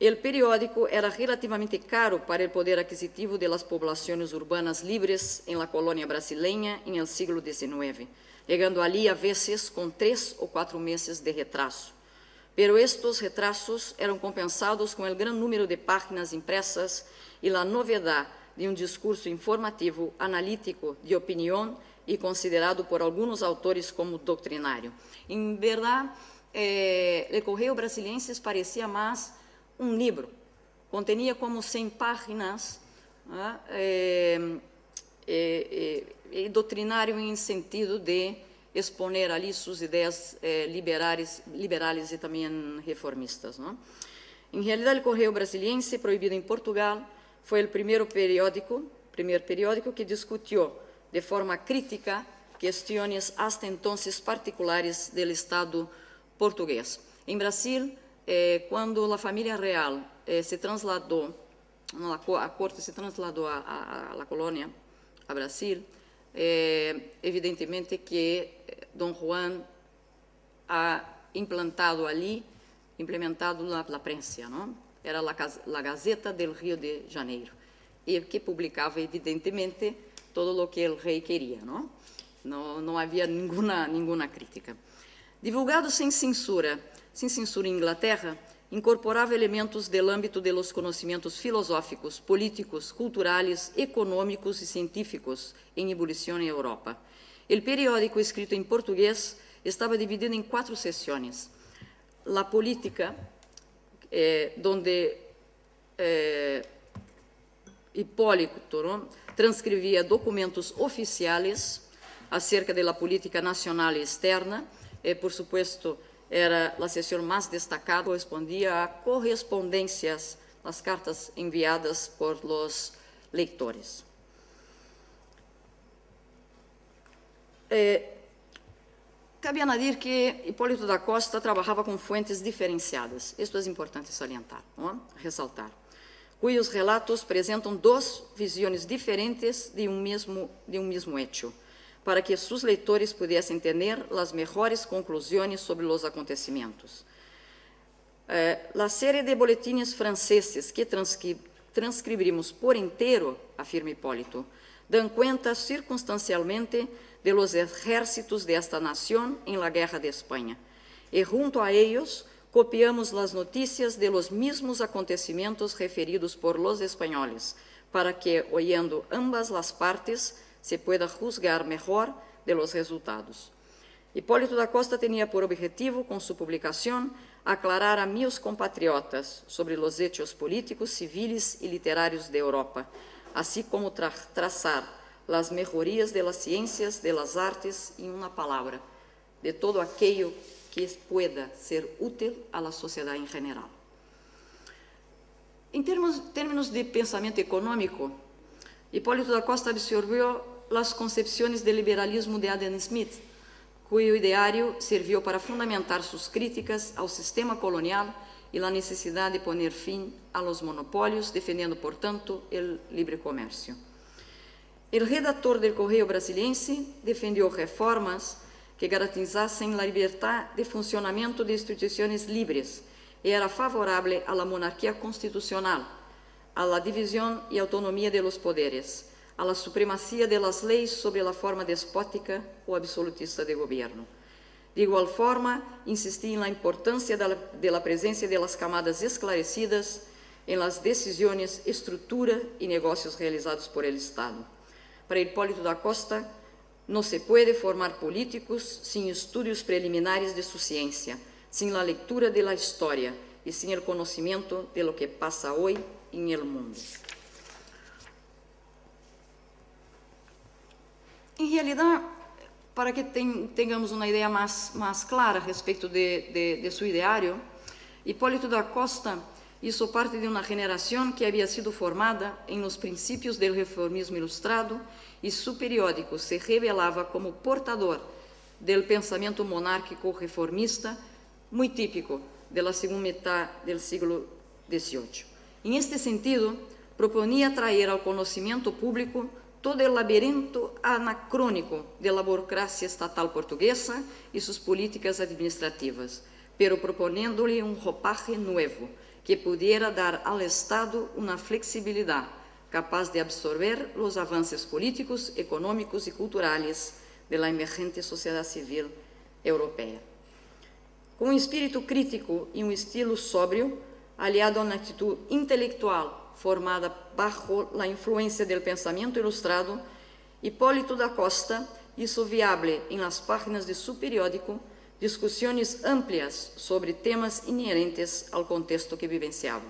el periódico era relativamente caro para el poder adquisitivo de las poblaciones urbanas libres en la colonia brasileña en el siglo XIX, llegando allí a veces con 3 o 4 meses de retraso. Pero estos retrasos eran compensados con el gran número de páginas impresas y la novedad de un discurso informativo, analítico, de opinión y considerado por algunos autores como doctrinario. En verdad, el Correio Brasiliense parecía más un libro. Contenía como 100 páginas, doctrinario en el sentido de exponer ali sus ideas liberales y también reformistas, ¿no? En realidad, el Correio Brasiliense, prohibido en Portugal, fue el primer periódico que discutió de forma crítica cuestiones hasta entonces particulares del Estado portugués. En Brasil, cuando la familia real se trasladó, la corte se trasladó a la colonia, a Brasil, evidentemente que Don Juan ha implementado la prensa, ¿no? Era la Gazeta del Río de Janeiro, y que publicaba evidentemente todo lo que el rey quería, ¿no? No había ninguna crítica. Divulgado sin censura en Inglaterra, incorporava elementos del ámbito de los conocimientos filosóficos, políticos, culturales, económicos y científicos en ebullición en Europa. El periódico, escrito en portugués, estaba dividido en 4 secciones. La política, donde Hipólito, ¿no?, transcribía documentos oficiales acerca de la política nacional y externa. Por supuesto, era la sección más destacada, correspondía a correspondencias, las cartas enviadas por los lectores. Cabe añadir que Hipólito da Costa trabajaba con fuentes diferenciadas. Esto es importante salientar, ¿no?, resaltar, cuyos relatos presentan 2 visiones diferentes de un mismo hecho, para que sus lectores pudiesen tener las mejores conclusiones sobre los acontecimientos. La serie de boletines franceses que transcribimos por entero, afirma Hipólito, dan cuenta circunstancialmente de los ejércitos de esta nación en la Guerra de España, y junto a ellos copiamos las noticias de los mismos acontecimientos referidos por los españoles, para que, oyendo ambas las partes, se pueda juzgar mejor de los resultados. Hipólito da Costa tenía por objetivo, con su publicación, aclarar a mis compatriotas sobre los hechos políticos, civiles y literarios de Europa, así como trazar las mejorías de las ciencias, de las artes y, en una palabra, de todo aquello que pueda ser útil a la sociedad en general. En términos de pensamiento económico, Hipólito da Costa absorbió las concepciones del liberalismo de Adam Smith, cuyo ideario sirvió para fundamentar sus críticas al sistema colonial y la necesidad de poner fin a los monopolios, defendiendo, por tanto, el libre comercio. El redactor del Correio Brasiliense defendió reformas que garantizasen la libertad de funcionamiento de instituciones libres y era favorable a la monarquía constitucional, a la división y autonomía de los poderes, a la supremacía de las leyes sobre la forma despótica o absolutista de gobierno. De igual forma, insistí en la importancia de la presencia de las camadas esclarecidas en las decisiones, estructura y negocios realizados por el Estado. Para Hipólito da Costa, no se puede formar políticos sin estudios preliminares de su ciencia, sin la lectura de la historia y sin el conocimiento de lo que pasa hoy en el mundo. En realidad, para que tengamos una idea más clara respecto de su ideario, Hipólito da Costa hizo parte de una generación que había sido formada en los principios del reformismo ilustrado y su periódico se revelaba como portador del pensamiento monárquico reformista muy típico de la segunda mitad del siglo XVIII. En este sentido, proponía traer al conocimiento público todo el laberinto anacrónico de la burocracia estatal portuguesa y sus políticas administrativas, pero proponiéndole un ropaje nuevo que pudiera dar al Estado una flexibilidad capaz de absorber los avances políticos, económicos y culturales de la emergente sociedad civil europea. Con un espíritu crítico y un estilo sobrio, aliado a una actitud intelectual formada bajo la influencia del pensamiento ilustrado, Hipólito da Costa hizo viable en las páginas de su periódico discusiones amplias sobre temas inherentes al contexto que vivenciaba.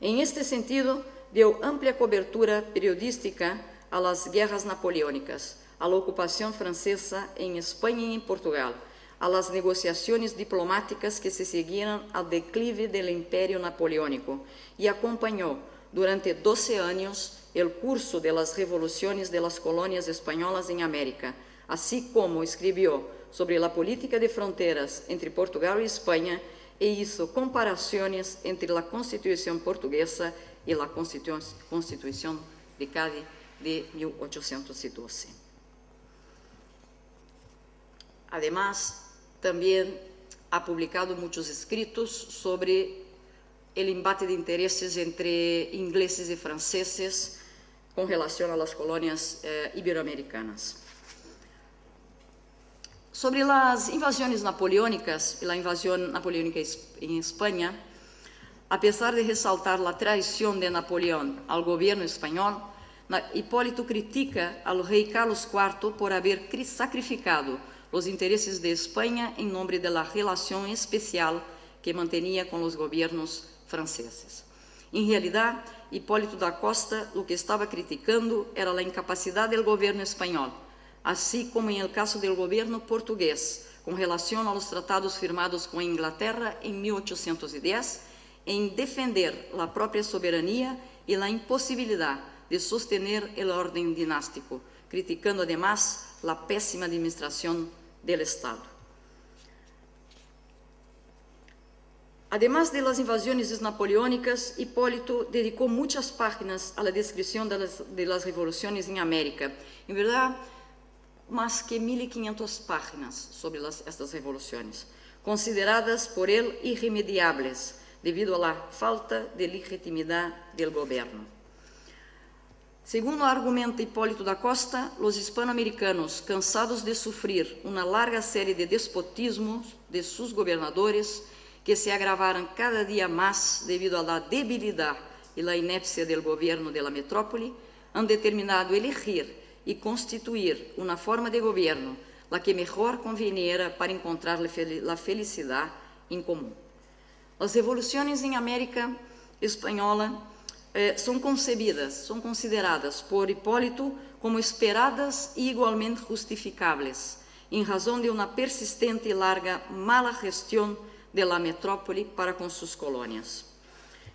En este sentido, dio amplia cobertura periodística a las guerras napoleónicas, a la ocupación francesa en España y en Portugal, a las negociaciones diplomáticas que se seguían al declive del imperio napoleónico y acompañó durante 12 años el curso de las revoluciones de las colonias españolas en América, así como escribió sobre la política de fronteras entre Portugal y España e hizo comparaciones entre la Constitución portuguesa y la Constitución de Cádiz de 1812. Además, también ha publicado muchos escritos sobre el embate de intereses entre ingleses y franceses con relación a las colonias iberoamericanas. Sobre las invasiones napoleónicas y la invasión napoleónica en España, a pesar de resaltar la traición de Napoleón al gobierno español, Hipólito critica al rey Carlos IV por haber sacrificado los intereses de España en nombre de la relación especial que mantenía con los gobiernos franceses. En realidad, Hipólito da Costa lo que estaba criticando era la incapacidad del gobierno español, así como en el caso del gobierno portugués, con relación a los tratados firmados con Inglaterra en 1810, en defender la propia soberanía y la imposibilidad de sostener el orden dinástico, criticando además la pésima administración del Estado. Además de las invasiones napoleónicas, Hipólito dedicó muchas páginas a la descripción de las revoluciones en América. En verdad, más que 1500 páginas sobre estas revoluciones, consideradas por él irremediables debido a la falta de legitimidad del gobierno. Según lo argumenta Hipólito da Costa, los hispanoamericanos, cansados de sufrir una larga serie de despotismos de sus gobernadores, que se agravaran cada día más debido a la debilidad y la inepcia del gobierno de la metrópoli, han determinado elegir y constituir una forma de gobierno la que mejor conveniera para encontrar la felicidad en común. Las revoluciones en América Española son consideradas por Hipólito como esperadas e igualmente justificables, en razón de una persistente y larga mala gestión de la metrópoli para con sus colonias.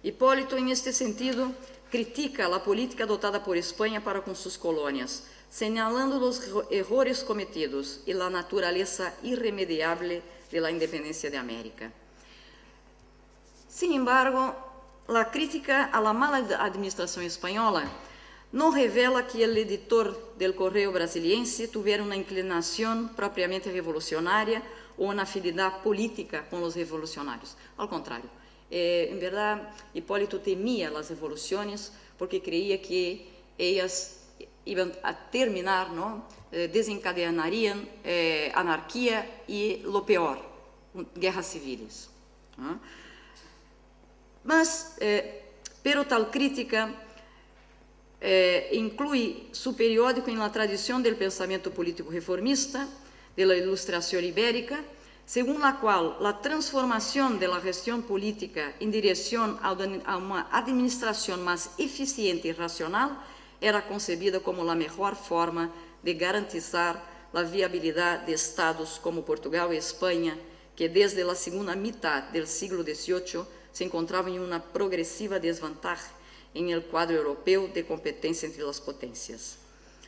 Hipólito, en este sentido, critica la política adoptada por España para con sus colonias, señalando los errores cometidos y la naturaleza irremediable de la independencia de América. Sin embargo, la crítica a la mala administración española no revela que el editor del Correo Brasiliense tuviera una inclinación propiamente revolucionaria o una afinidad política con los revolucionarios. Al contrario, en verdad, Hipólito temía las revoluciones porque creía que ellas iban a terminar, ¿no? Desencadenarían anarquía y lo peor, guerras civiles, ¿no? Pero tal crítica incluye su periódico en la tradición del pensamiento político reformista, de la Ilustración Ibérica, según la cual la transformación de la gestión política en dirección a una administración más eficiente y racional era concebida como la mejor forma de garantizar la viabilidad de estados como Portugal y España, que desde la segunda mitad del siglo XVIII se encontraban en una progresiva desventaja en el cuadro europeo de competencia entre las potencias.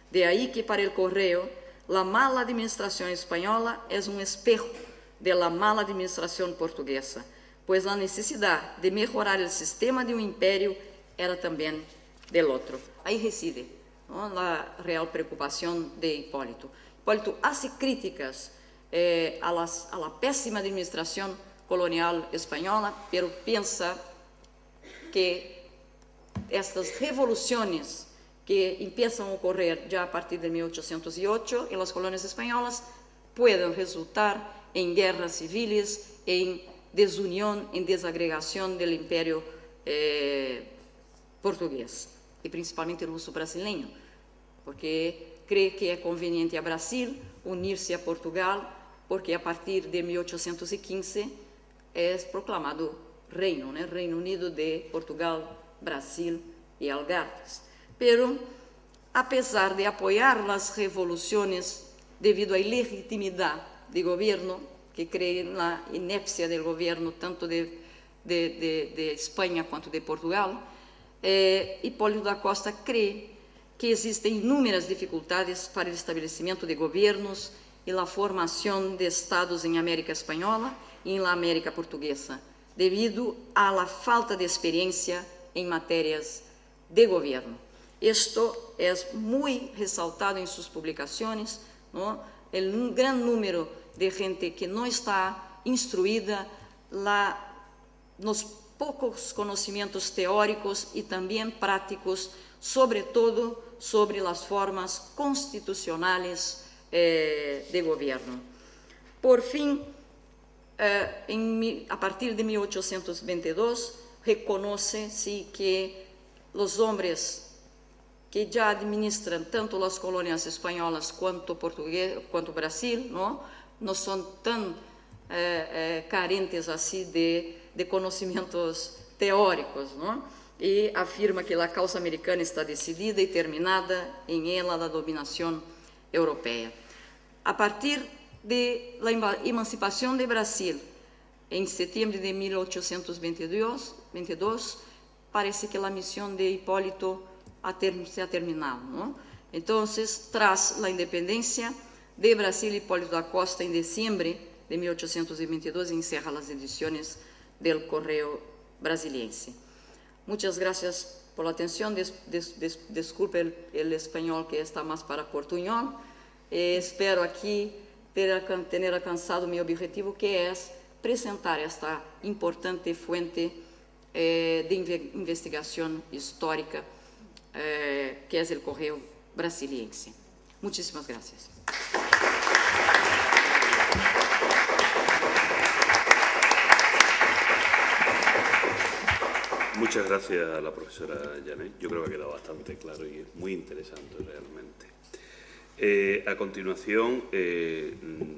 De ahí que para el Correo, la mala administración española es un espejo de la mala administración portuguesa, pues la necesidad de mejorar el sistema de un imperio era también del otro. Ahí reside, ¿no?, la real preocupación de Hipólito. Hipólito hace críticas a la pésima administración colonial española, pero piensa que estas revoluciones que empiezan a ocurrir ya a partir de 1808 en las colonias españolas pueden resultar en guerras civiles, en desunión, en desagregación del imperio portugués y principalmente el uso brasileño, porque cree que es conveniente a Brasil unirse a Portugal, porque a partir de 1815 es proclamado reino, ¿no? Reino Unido de Portugal, Brasil y Algarves. Pero, a pesar de apoyar las revoluciones debido a ilegitimidad de gobierno, que cree en la inepcia del gobierno tanto de España cuanto de Portugal, Hipólito da Costa cree que existen inúmeras dificultades para el establecimiento de gobiernos y la formación de estados en América Española y en la América Portuguesa, debido a la falta de experiencia en materias de gobierno. Esto es muy resaltado en sus publicaciones, ¿no? Un gran número de gente que no está instruida, los pocos conocimientos teóricos y también prácticos, sobre todo sobre las formas constitucionales de gobierno. Por fin, a partir de 1822, reconoce que los hombres que ya administran tanto las colonias españolas cuanto Brasil, ¿no?, no son tan carentes así de conocimientos teóricos, ¿no? Y afirma que la causa americana está decidida y terminada en ella la dominación europea. A partir de la emancipación de Brasil, en septiembre de 1822, parece que la misión de Hipólito se ha terminado, ¿no? Entonces, tras la independencia de Brasil, Hipólito da Costa, en diciembre de 1822, encerra las ediciones del Correo Brasiliense. Muchas gracias por la atención. Disculpe el español que está más para portuñol. Espero aquí tener alcanzado mi objetivo, que es presentar esta importante fuente de investigación histórica, que es el Correo Brasiliense. Muchísimas gracias. Muchas gracias a la profesora Janet. Yo creo que ha quedado bastante claro y es muy interesante realmente. A continuación, el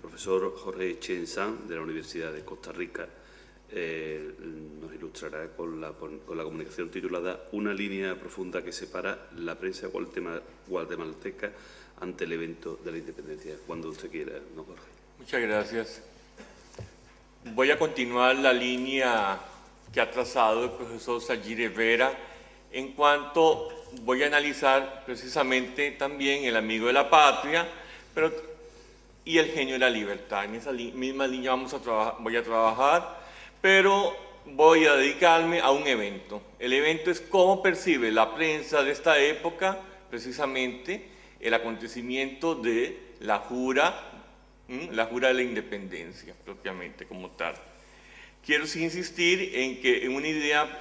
profesor Jorge Chen San, de la Universidad de Costa Rica, nos ilustrará con la comunicación titulada "Una línea profunda que separa la prensa guatemalteca ante el evento de la independencia". Cuando usted quiera, ¿no, Jorge? Muchas gracias. Voy a continuar la línea que ha trazado el profesor Sayir Herrera, en cuanto voy a analizar precisamente también el amigo de la patria y el genio de la libertad. En esa misma línea voy a trabajar, pero voy a dedicarme a un evento. El evento es cómo percibe la prensa de esta época precisamente el acontecimiento de la jura de la independencia, propiamente como tal. Quiero sí insistir en una idea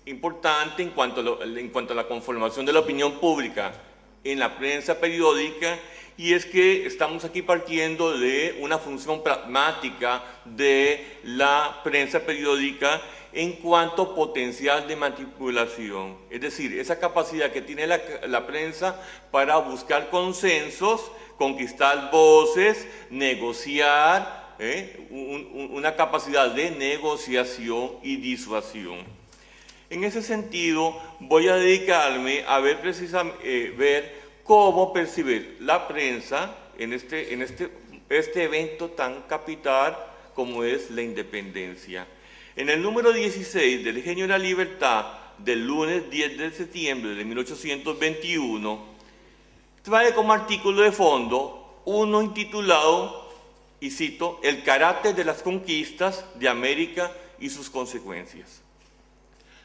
importante en cuanto a la conformación de la opinión pública en la prensa periódica, y es que estamos aquí partiendo de una función pragmática de la prensa periódica en cuanto a potencial de manipulación, es decir, esa capacidad que tiene la prensa para buscar consensos, conquistar voces, negociar, una capacidad de negociación y disuasión. En ese sentido, voy a dedicarme a ver cómo percibir la prensa en este evento tan capital como es la independencia. En el número 16 del Genio de la Libertad, del lunes 10 de septiembre de 1821, trae como artículo de fondo uno intitulado, y cito, "El carácter de las conquistas de América y sus consecuencias".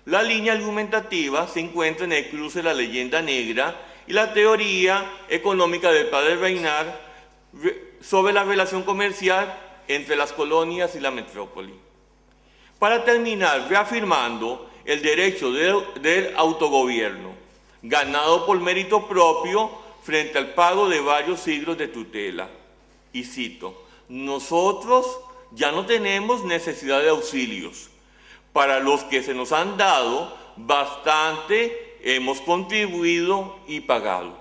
La línea argumentativa se encuentra en el cruce de la leyenda negra y la teoría económica del padre Reinart sobre la relación comercial entre las colonias y la metrópoli. Para terminar, reafirmando el derecho del autogobierno, ganado por mérito propio frente al pago de varios siglos de tutela. Y cito, "Nosotros ya no tenemos necesidad de auxilios. Para los que se nos han dado, bastante hemos contribuido y pagado.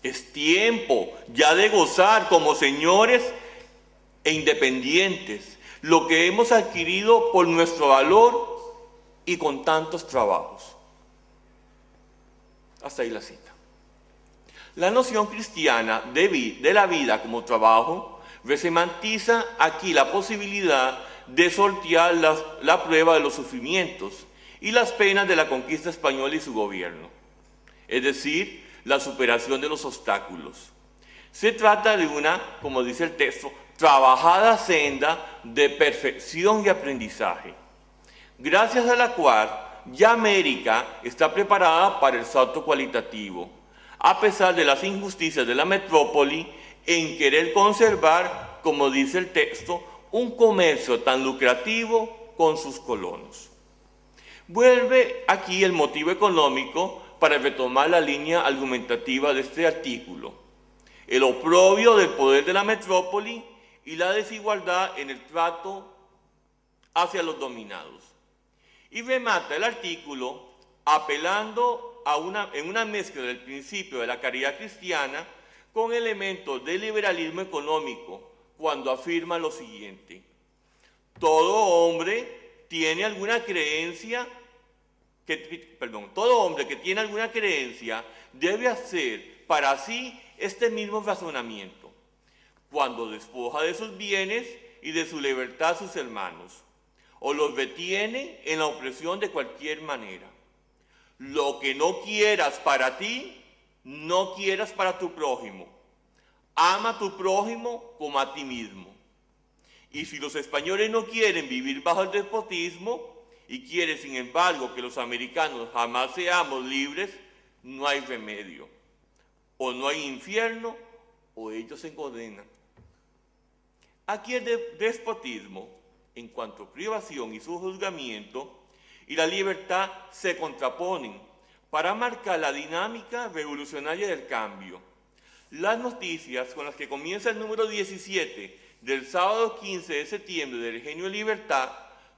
Es tiempo ya de gozar como señores e independientes lo que hemos adquirido por nuestro valor y con tantos trabajos". Hasta ahí la cita. La noción cristiana de la vida como trabajo resemantiza aquí la posibilidad de sortear la prueba de los sufrimientos y las penas de la conquista española y su gobierno, es decir, la superación de los obstáculos. Se trata de una, como dice el texto, trabajada senda de perfección y aprendizaje, gracias a la cual ya América está preparada para el salto cualitativo, a pesar de las injusticias de la metrópoli en querer conservar, como dice el texto, un comercio tan lucrativo con sus colonos. Vuelve aquí el motivo económico para retomar la línea argumentativa de este artículo: el oprobio del poder de la metrópoli y la desigualdad en el trato hacia los dominados. Y remata el artículo apelando en una mezcla del principio de la caridad cristiana con elementos de liberalismo económico cuando afirma lo siguiente: todo hombre tiene alguna creencia todo hombre que tiene alguna creencia debe hacer para sí este mismo razonamiento cuando despoja de sus bienes y de su libertad a sus hermanos, o los retiene en la opresión de cualquier manera. Lo que no quieras para ti, no quieras para tu prójimo. Ama a tu prójimo como a ti mismo. Y si los españoles no quieren vivir bajo el despotismo y quieren, sin embargo, que los americanos jamás seamos libres, no hay remedio. O no hay infierno, o ellos se condenan. Aquí el despotismo, en cuanto a privación y su juzgamiento, y la libertad se contraponen para marcar la dinámica revolucionaria del cambio. Las noticias con las que comienza el número 17 del sábado 15 de septiembre del Genio de Libertad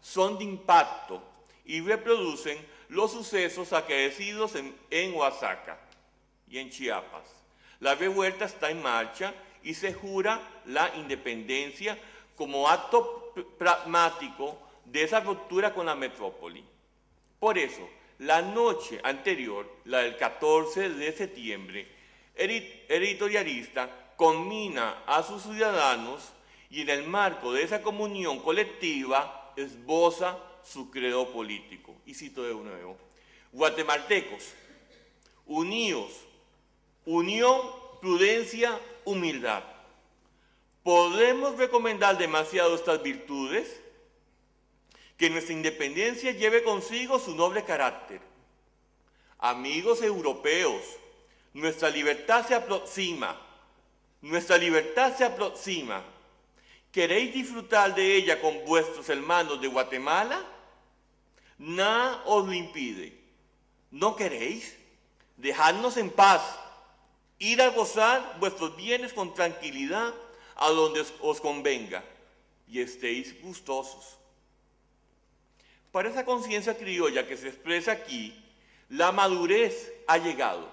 son de impacto y reproducen los sucesos acaecidos en Oaxaca y en Chiapas. La revuelta está en marcha y se jura la independencia como acto pragmático de esa ruptura con la metrópoli. Por eso, la noche anterior, la del 14 de septiembre, el editorialista conmina a sus ciudadanos y en el marco de esa comunión colectiva esboza su credo político. Y cito de nuevo: guatemaltecos, unidos, unión, prudencia, humildad. ¿Podemos recomendar demasiado estas virtudes? Que nuestra independencia lleve consigo su noble carácter. Amigos europeos, nuestra libertad se aproxima. Nuestra libertad se aproxima. ¿Queréis disfrutar de ella con vuestros hermanos de Guatemala? Nada os lo impide. ¿No queréis? Dejadnos en paz. Ir a gozar vuestros bienes con tranquilidad a donde os convenga y estéis gustosos. Para esa conciencia criolla que se expresa aquí, la madurez ha llegado.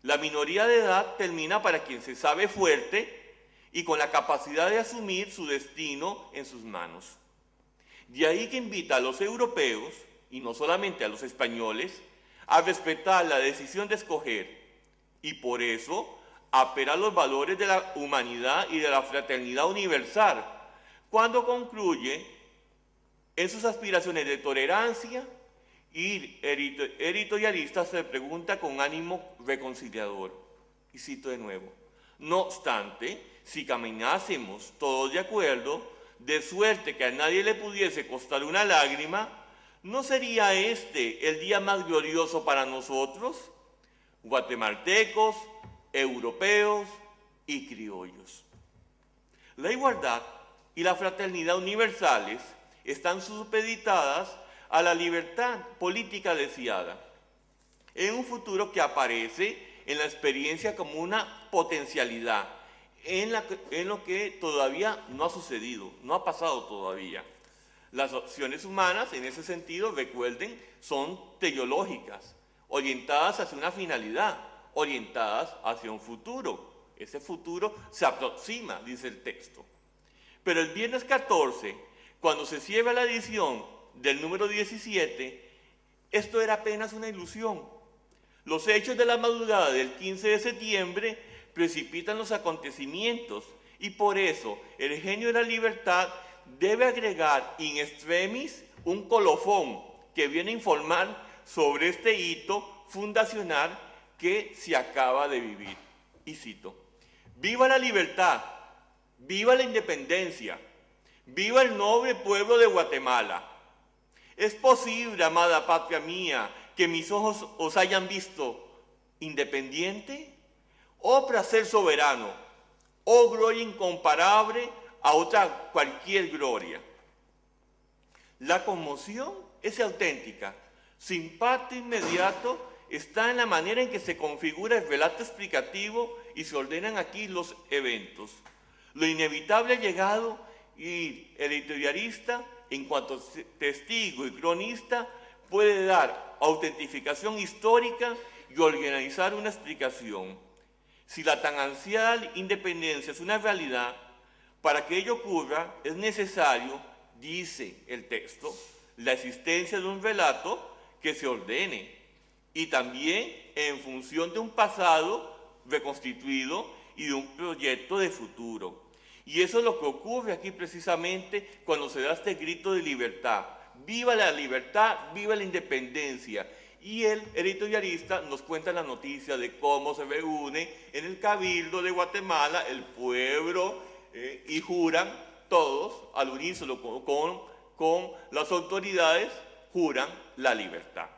La minoría de edad termina para quien se sabe fuerte y con la capacidad de asumir su destino en sus manos. De ahí que invita a los europeos, y no solamente a los españoles, a respetar la decisión de escoger, y por eso apela a los valores de la humanidad y de la fraternidad universal, cuando concluye en sus aspiraciones de tolerancia, y editorialista se pregunta con ánimo reconciliador. Y cito de nuevo: no obstante, si caminásemos todos de acuerdo, de suerte que a nadie le pudiese costar una lágrima, ¿no sería este el día más glorioso para nosotros, guatemaltecos, europeos y criollos? La igualdad y la fraternidad universales están supeditadas a la libertad política deseada, en un futuro que aparece en la experiencia como una potencialidad, en lo que todavía no ha sucedido, no ha pasado todavía. Las opciones humanas, en ese sentido, recuerden, son teleológicas, orientadas hacia una finalidad, orientadas hacia un futuro. Ese futuro se aproxima, dice el texto. Pero el viernes 14, cuando se cierra la edición del número 17, esto era apenas una ilusión. Los hechos de la madrugada del 15 de septiembre precipitan los acontecimientos y por eso el Genio de la Libertad debe agregar in extremis un colofón que viene a informar sobre este hito fundacional que se acaba de vivir. Y cito: ¡viva la libertad! ¡Viva la independencia! ¡Viva el noble pueblo de Guatemala! ¿Es posible, amada patria mía, que mis ojos os hayan visto independiente? ¡Oh placer soberano! ¡Oh gloria incomparable a otra cualquier gloria! La conmoción es auténtica. Su impacto inmediato está en la manera en que se configura el relato explicativo y se ordenan aquí los eventos. Lo inevitable ha llegado y el editorialista, en cuanto testigo y cronista, puede dar autentificación histórica y organizar una explicación. Si la tan ansiada independencia es una realidad, para que ello ocurra es necesario, dice el texto, la existencia de un relato que se ordene y también en función de un pasado reconstituido y de un proyecto de futuro. Y eso es lo que ocurre aquí precisamente cuando se da este grito de libertad. ¡Viva la libertad! ¡Viva la independencia! Y el editorialista nos cuenta la noticia de cómo se reúne en el Cabildo de Guatemala el pueblo y juran todos al unísono con las autoridades, juran la libertad.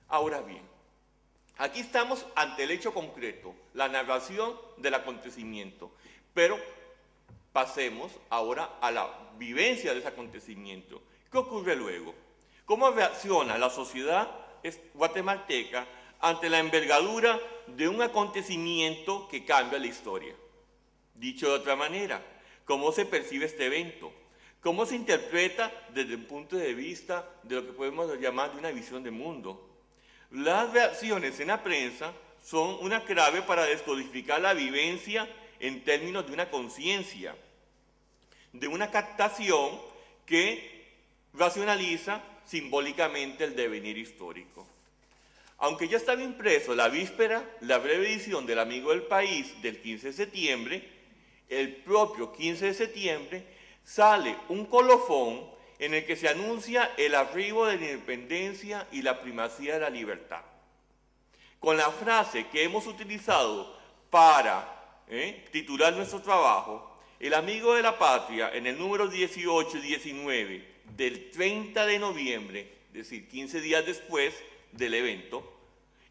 Ahora bien, aquí estamos ante el hecho concreto, la narración del acontecimiento, pero pasemos ahora a la vivencia de ese acontecimiento. ¿Qué ocurre luego? ¿Cómo reacciona la sociedad guatemalteca ante la envergadura de un acontecimiento que cambia la historia? Dicho de otra manera, ¿cómo se percibe este evento? ¿Cómo se interpreta desde un punto de vista de lo que podemos llamar de una visión de mundo? Las reacciones en la prensa son una clave para descodificar la vivencia en términos de una conciencia, de una captación que racionaliza simbólicamente el devenir histórico. Aunque ya estaba impreso la víspera, la breve edición del Amigo del País del 15 de septiembre, el propio 15 de septiembre sale un colofón en el que se anuncia el arribo de la independencia y la primacía de la libertad. Con la frase que hemos utilizado para titular nuestro trabajo, el Amigo de la Patria, en el número 18 y 19 del 30 de noviembre, es decir, 15 días después del evento,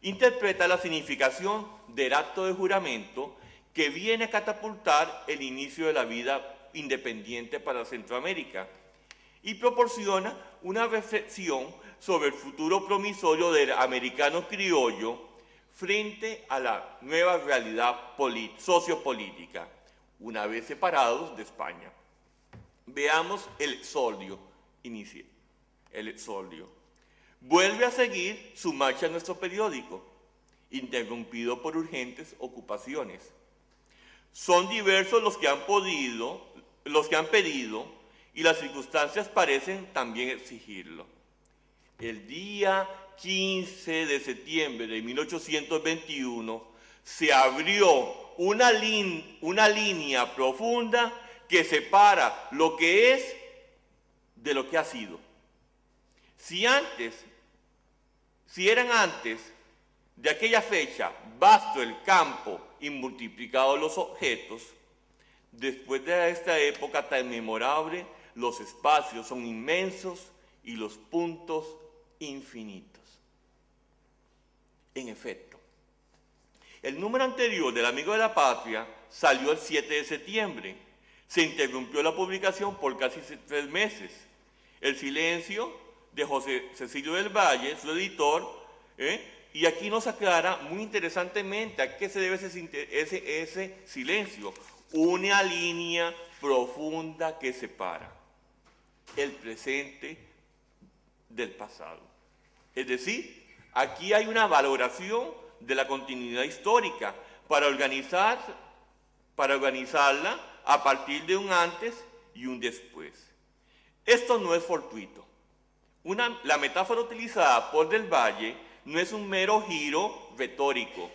interpreta la significación del acto de juramento que viene a catapultar el inicio de la vida independiente para Centroamérica y proporciona una reflexión sobre el futuro promisorio del americano criollo frente a la nueva realidad sociopolítica, una vez separados de España. Veamos el exordio. Inicie. El exordio. Vuelve a seguir su marcha en nuestro periódico, interrumpido por urgentes ocupaciones. Son diversos los que han pedido, y las circunstancias parecen también exigirlo. El día 15 de septiembre de 1821 se abrió una línea profunda que separa lo que es de lo que ha sido. Si eran antes de aquella fecha vasto el campo y multiplicados los objetos, después de esta época tan memorable, los espacios son inmensos y los puntos infinitos. En efecto, el número anterior del Amigo de la Patria salió el 7 de septiembre. Se interrumpió la publicación por casi 3 meses. El silencio de José Cecilio del Valle, su editor, y aquí nos aclara muy interesantemente a qué se debe ese silencio. Una línea profunda que separa el presente del pasado. Es decir, aquí hay una valoración de la continuidad histórica para organizarla a partir de un antes y un después. Esto no es fortuito. La metáfora utilizada por Del Valle no es un mero giro retórico.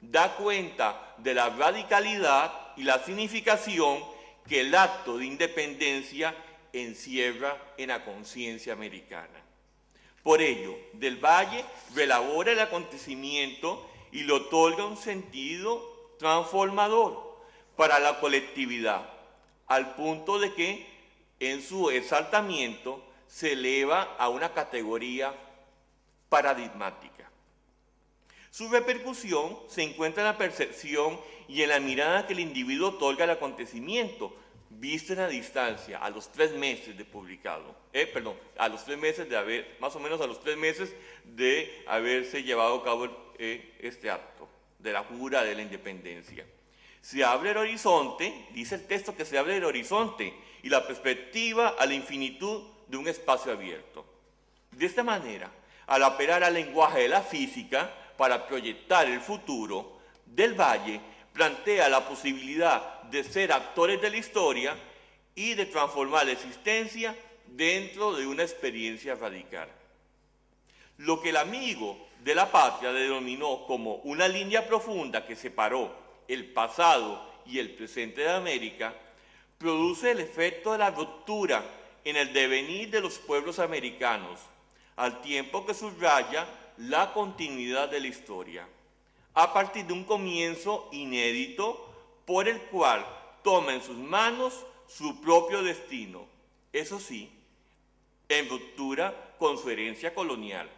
Da cuenta de la radicalidad y la significación que el acto de independencia encierra en la conciencia americana. Por ello, Del Valle reelabora el acontecimiento y le otorga un sentido transformador para la colectividad, al punto de que en su exaltamiento se eleva a una categoría paradigmática. Su repercusión se encuentra en la percepción y en la mirada que el individuo otorga al acontecimiento, visto en la distancia, a los 3 meses de publicado, a los 3 meses de haber, más o menos a los 3 meses de haberse llevado a cabo este acto de la jura de la independencia. Se abre el horizonte, dice el texto que se abre el horizonte y la perspectiva a la infinitud de un espacio abierto. De esta manera, al apelar al lenguaje de la física para proyectar el futuro, del Valle plantea la posibilidad de ser actores de la historia y de transformar la existencia dentro de una experiencia radical. Lo que el amigo de la patria denominó como una línea profunda que separó el pasado y el presente de América, produce el efecto de la ruptura en el devenir de los pueblos americanos, al tiempo que subraya la continuidad de la historia, a partir de un comienzo inédito por el cual toma en sus manos su propio destino, eso sí, en ruptura con su herencia colonial.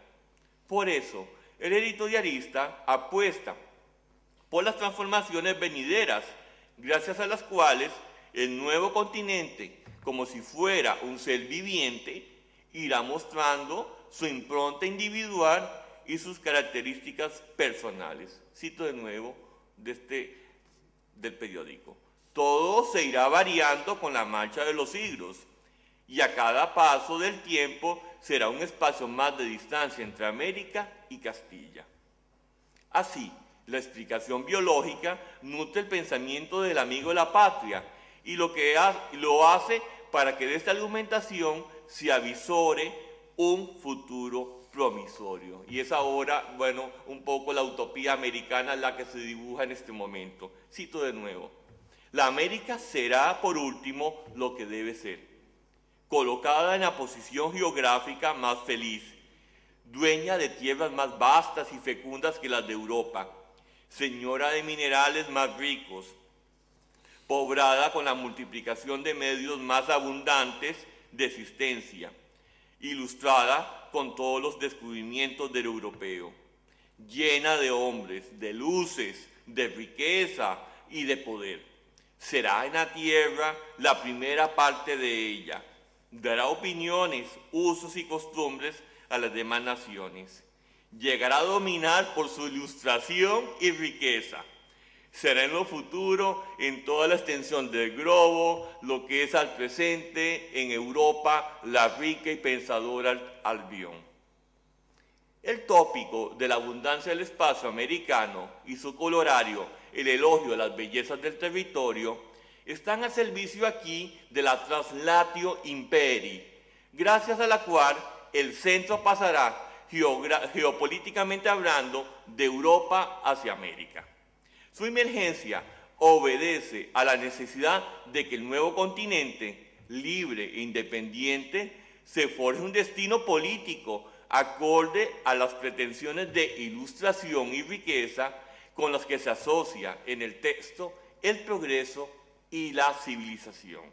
Por eso, el editorialista apuesta por las transformaciones venideras, gracias a las cuales el nuevo continente, como si fuera un ser viviente, irá mostrando su impronta individual y sus características personales. Cito de nuevo del periódico. Todo se irá variando con la marcha de los siglos, y a cada paso del tiempo será un espacio más de distancia entre América y Castilla. Así, la explicación biológica nutre el pensamiento del amigo de la patria y lo hace para que de esta argumentación se avisore un futuro promisorio. Y es ahora, bueno, un poco la utopía americana la que se dibuja en este momento. Cito de nuevo. La América será, por último, lo que debe ser, colocada en la posición geográfica más feliz, dueña de tierras más vastas y fecundas que las de Europa, señora de minerales más ricos, poblada con la multiplicación de medios más abundantes de existencia, ilustrada con todos los descubrimientos del europeo, llena de hombres, de luces, de riqueza y de poder. Será en la tierra la primera parte de ella, dará opiniones, usos y costumbres a las demás naciones. Llegará a dominar por su ilustración y riqueza. Será en lo futuro, en toda la extensión del globo, lo que es al presente, en Europa, la rica y pensadora Albión. El tópico de la abundancia del espacio americano y su colorario, el elogio de las bellezas del territorio, están al servicio aquí de la Translatio Imperii, gracias a la cual el centro pasará, geopolíticamente hablando, de Europa hacia América. Su emergencia obedece a la necesidad de que el nuevo continente, libre e independiente, se forje un destino político acorde a las pretensiones de ilustración y riqueza con las que se asocia en el texto el progreso y la civilización.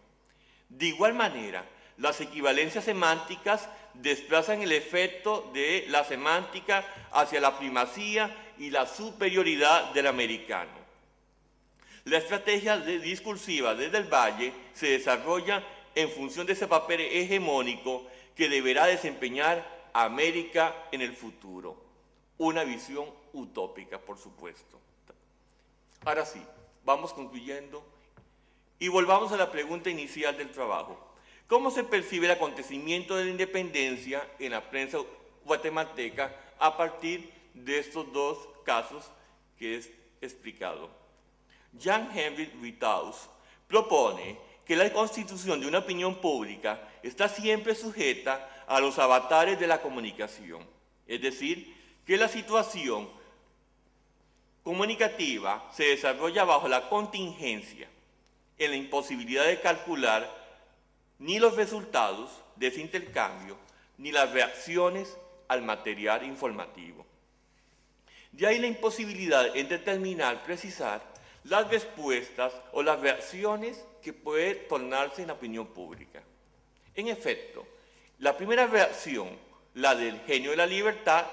De igual manera, las equivalencias semánticas desplazan el efecto de la semántica hacia la primacía y la superioridad del americano. La estrategia discursiva desde el Valle se desarrolla en función de ese papel hegemónico que deberá desempeñar América en el futuro. Una visión utópica, por supuesto. Ahora sí, vamos concluyendo y volvamos a la pregunta inicial del trabajo. ¿Cómo se percibe el acontecimiento de la independencia en la prensa guatemalteca a partir de estos dos casos que he explicado? Jean Henry Rithaus propone que la constitución de una opinión pública está siempre sujeta a los avatares de la comunicación, es decir, que la situación comunicativa se desarrolla bajo la contingencia, en la imposibilidad de calcular ni los resultados de ese intercambio, ni las reacciones al material informativo. De ahí la imposibilidad en determinar, precisar las respuestas o las reacciones que puede tornarse en la opinión pública. En efecto, la primera reacción, la del genio de la libertad,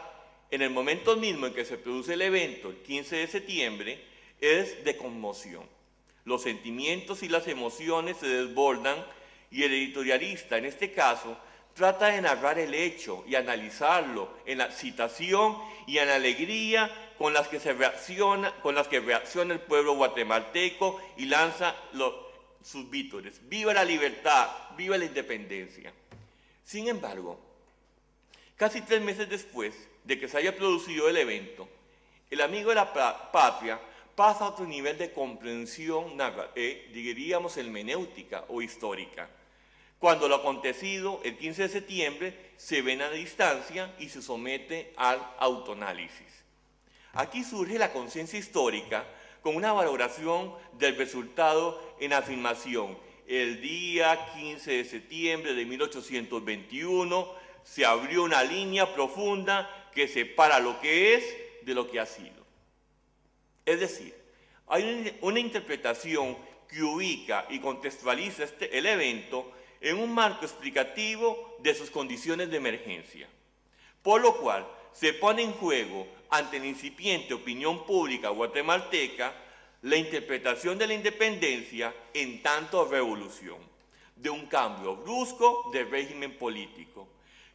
en el momento mismo en que se produce el evento, el 15 de septiembre, es de conmoción. Los sentimientos y las emociones se desbordan y el editorialista, en este caso, trata de narrar el hecho y analizarlo en la excitación y en la alegría con las que reacciona el pueblo guatemalteco y lanza sus vítores. ¡Viva la libertad! ¡Viva la independencia! Sin embargo, casi 3 meses después de que se haya producido el evento, el amigo de la patria pasa a otro nivel de comprensión, diríamos, hermenéutica o histórica. Cuando lo acontecido el 15 de septiembre se ven a distancia y se somete al autoanálisis. Aquí surge la conciencia histórica con una valoración del resultado en afirmación. El día 15 de septiembre de 1821 se abrió una línea profunda que separa lo que es de lo que ha sido. Es decir, hay una interpretación que ubica y contextualiza el evento en un marco explicativo de sus condiciones de emergencia, por lo cual se pone en juego ante la incipiente opinión pública guatemalteca la interpretación de la independencia en tanto revolución, de un cambio brusco de régimen político,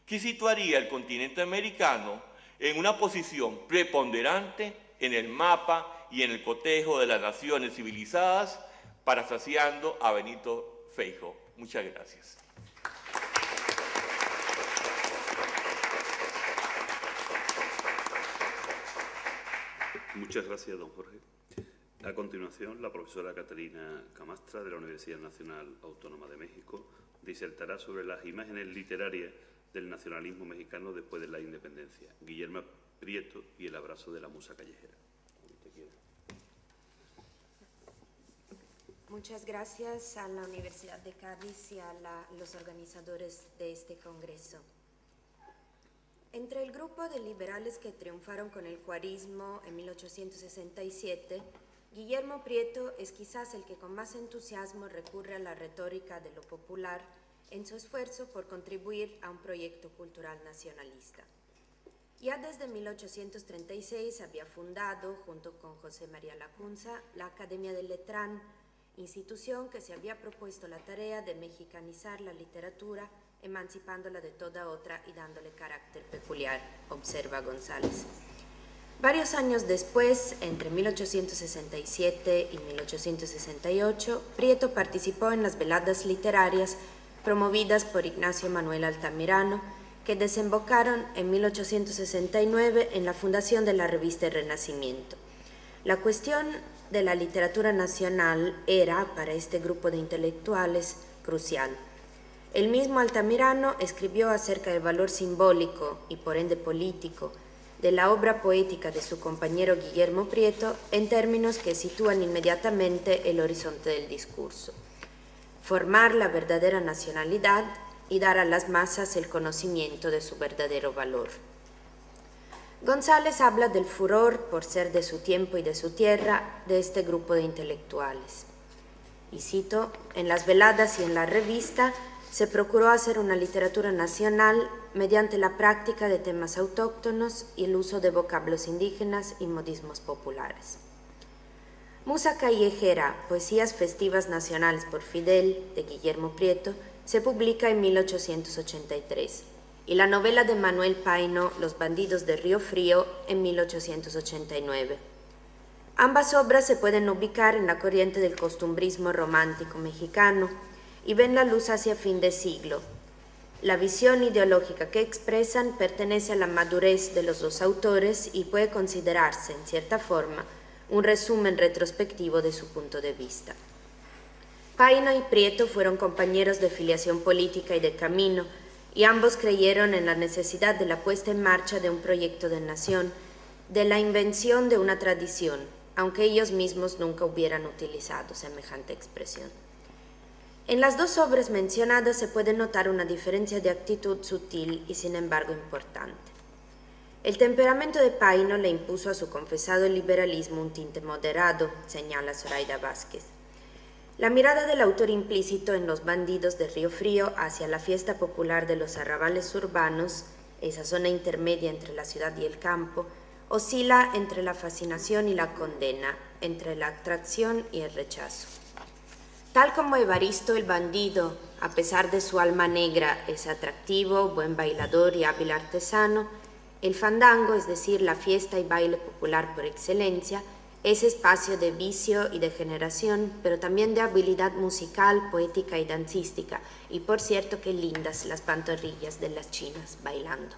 que situaría al continente americano en una posición preponderante en el mapa y en el cotejo de las naciones civilizadas, parafraseando a Benito Feijóo. Muchas gracias. Muchas gracias, don Jorge. A continuación, la profesora Caterina Camastra, de la Universidad Nacional Autónoma de México, disertará sobre las imágenes literarias del nacionalismo mexicano después de la independencia. Guillermo Prieto y el abrazo de la musa callejera. Muchas gracias a la Universidad de Cádiz y a los organizadores de este congreso. Entre el grupo de liberales que triunfaron con el juarismo en 1867, Guillermo Prieto es quizás el que con más entusiasmo recurre a la retórica de lo popular en su esfuerzo por contribuir a un proyecto cultural nacionalista. Ya desde 1836 había fundado, junto con José María Lacunza, la Academia del Letrán, institución que se había propuesto la tarea de mexicanizar la literatura, emancipándola de toda otra y dándole carácter peculiar, observa González. Varios años después, entre 1867 y 1868, Prieto participó en las veladas literarias promovidas por Ignacio Manuel Altamirano, que desembocaron en 1869 en la fundación de la revista El Renacimiento. La cuestión de la literatura nacional era, para este grupo de intelectuales, crucial. El mismo Altamirano escribió acerca del valor simbólico y por ende político de la obra poética de su compañero Guillermo Prieto en términos que sitúan inmediatamente el horizonte del discurso. Formar la verdadera nacionalidad y dar a las masas el conocimiento de su verdadero valor. González habla del furor por ser de su tiempo y de su tierra de este grupo de intelectuales. Y cito, en las veladas y en la revista se procuró hacer una literatura nacional mediante la práctica de temas autóctonos y el uso de vocablos indígenas y modismos populares. Musa callejera, Poesías festivas nacionales por Fidel, de Guillermo Prieto, se publica en 1883, y la novela de Manuel Paino, Los bandidos de Río Frío, en 1889. Ambas obras se pueden ubicar en la corriente del costumbrismo romántico mexicano y ven la luz hacia fin de siglo. La visión ideológica que expresan pertenece a la madurez de los dos autores y puede considerarse, en cierta forma, un resumen retrospectivo de su punto de vista. Paino y Prieto fueron compañeros de filiación política y de camino, y ambos creyeron en la necesidad de la puesta en marcha de un proyecto de nación, de la invención de una tradición, aunque ellos mismos nunca hubieran utilizado semejante expresión. En las dos obras mencionadas se puede notar una diferencia de actitud sutil y sin embargo importante. El temperamento de Paino le impuso a su confesado liberalismo un tinte moderado, señala Zoraida Vázquez. La mirada del autor implícito en Los bandidos de Río Frío hacia la fiesta popular de los arrabales urbanos, esa zona intermedia entre la ciudad y el campo, oscila entre la fascinación y la condena, entre la atracción y el rechazo. Tal como Evaristo el bandido, a pesar de su alma negra, es atractivo, buen bailador y hábil artesano, el fandango, es decir, la fiesta y baile popular por excelencia, es espacio de vicio y de generación, pero también de habilidad musical, poética y dancística, y por cierto que lindas las pantorrillas de las chinas bailando.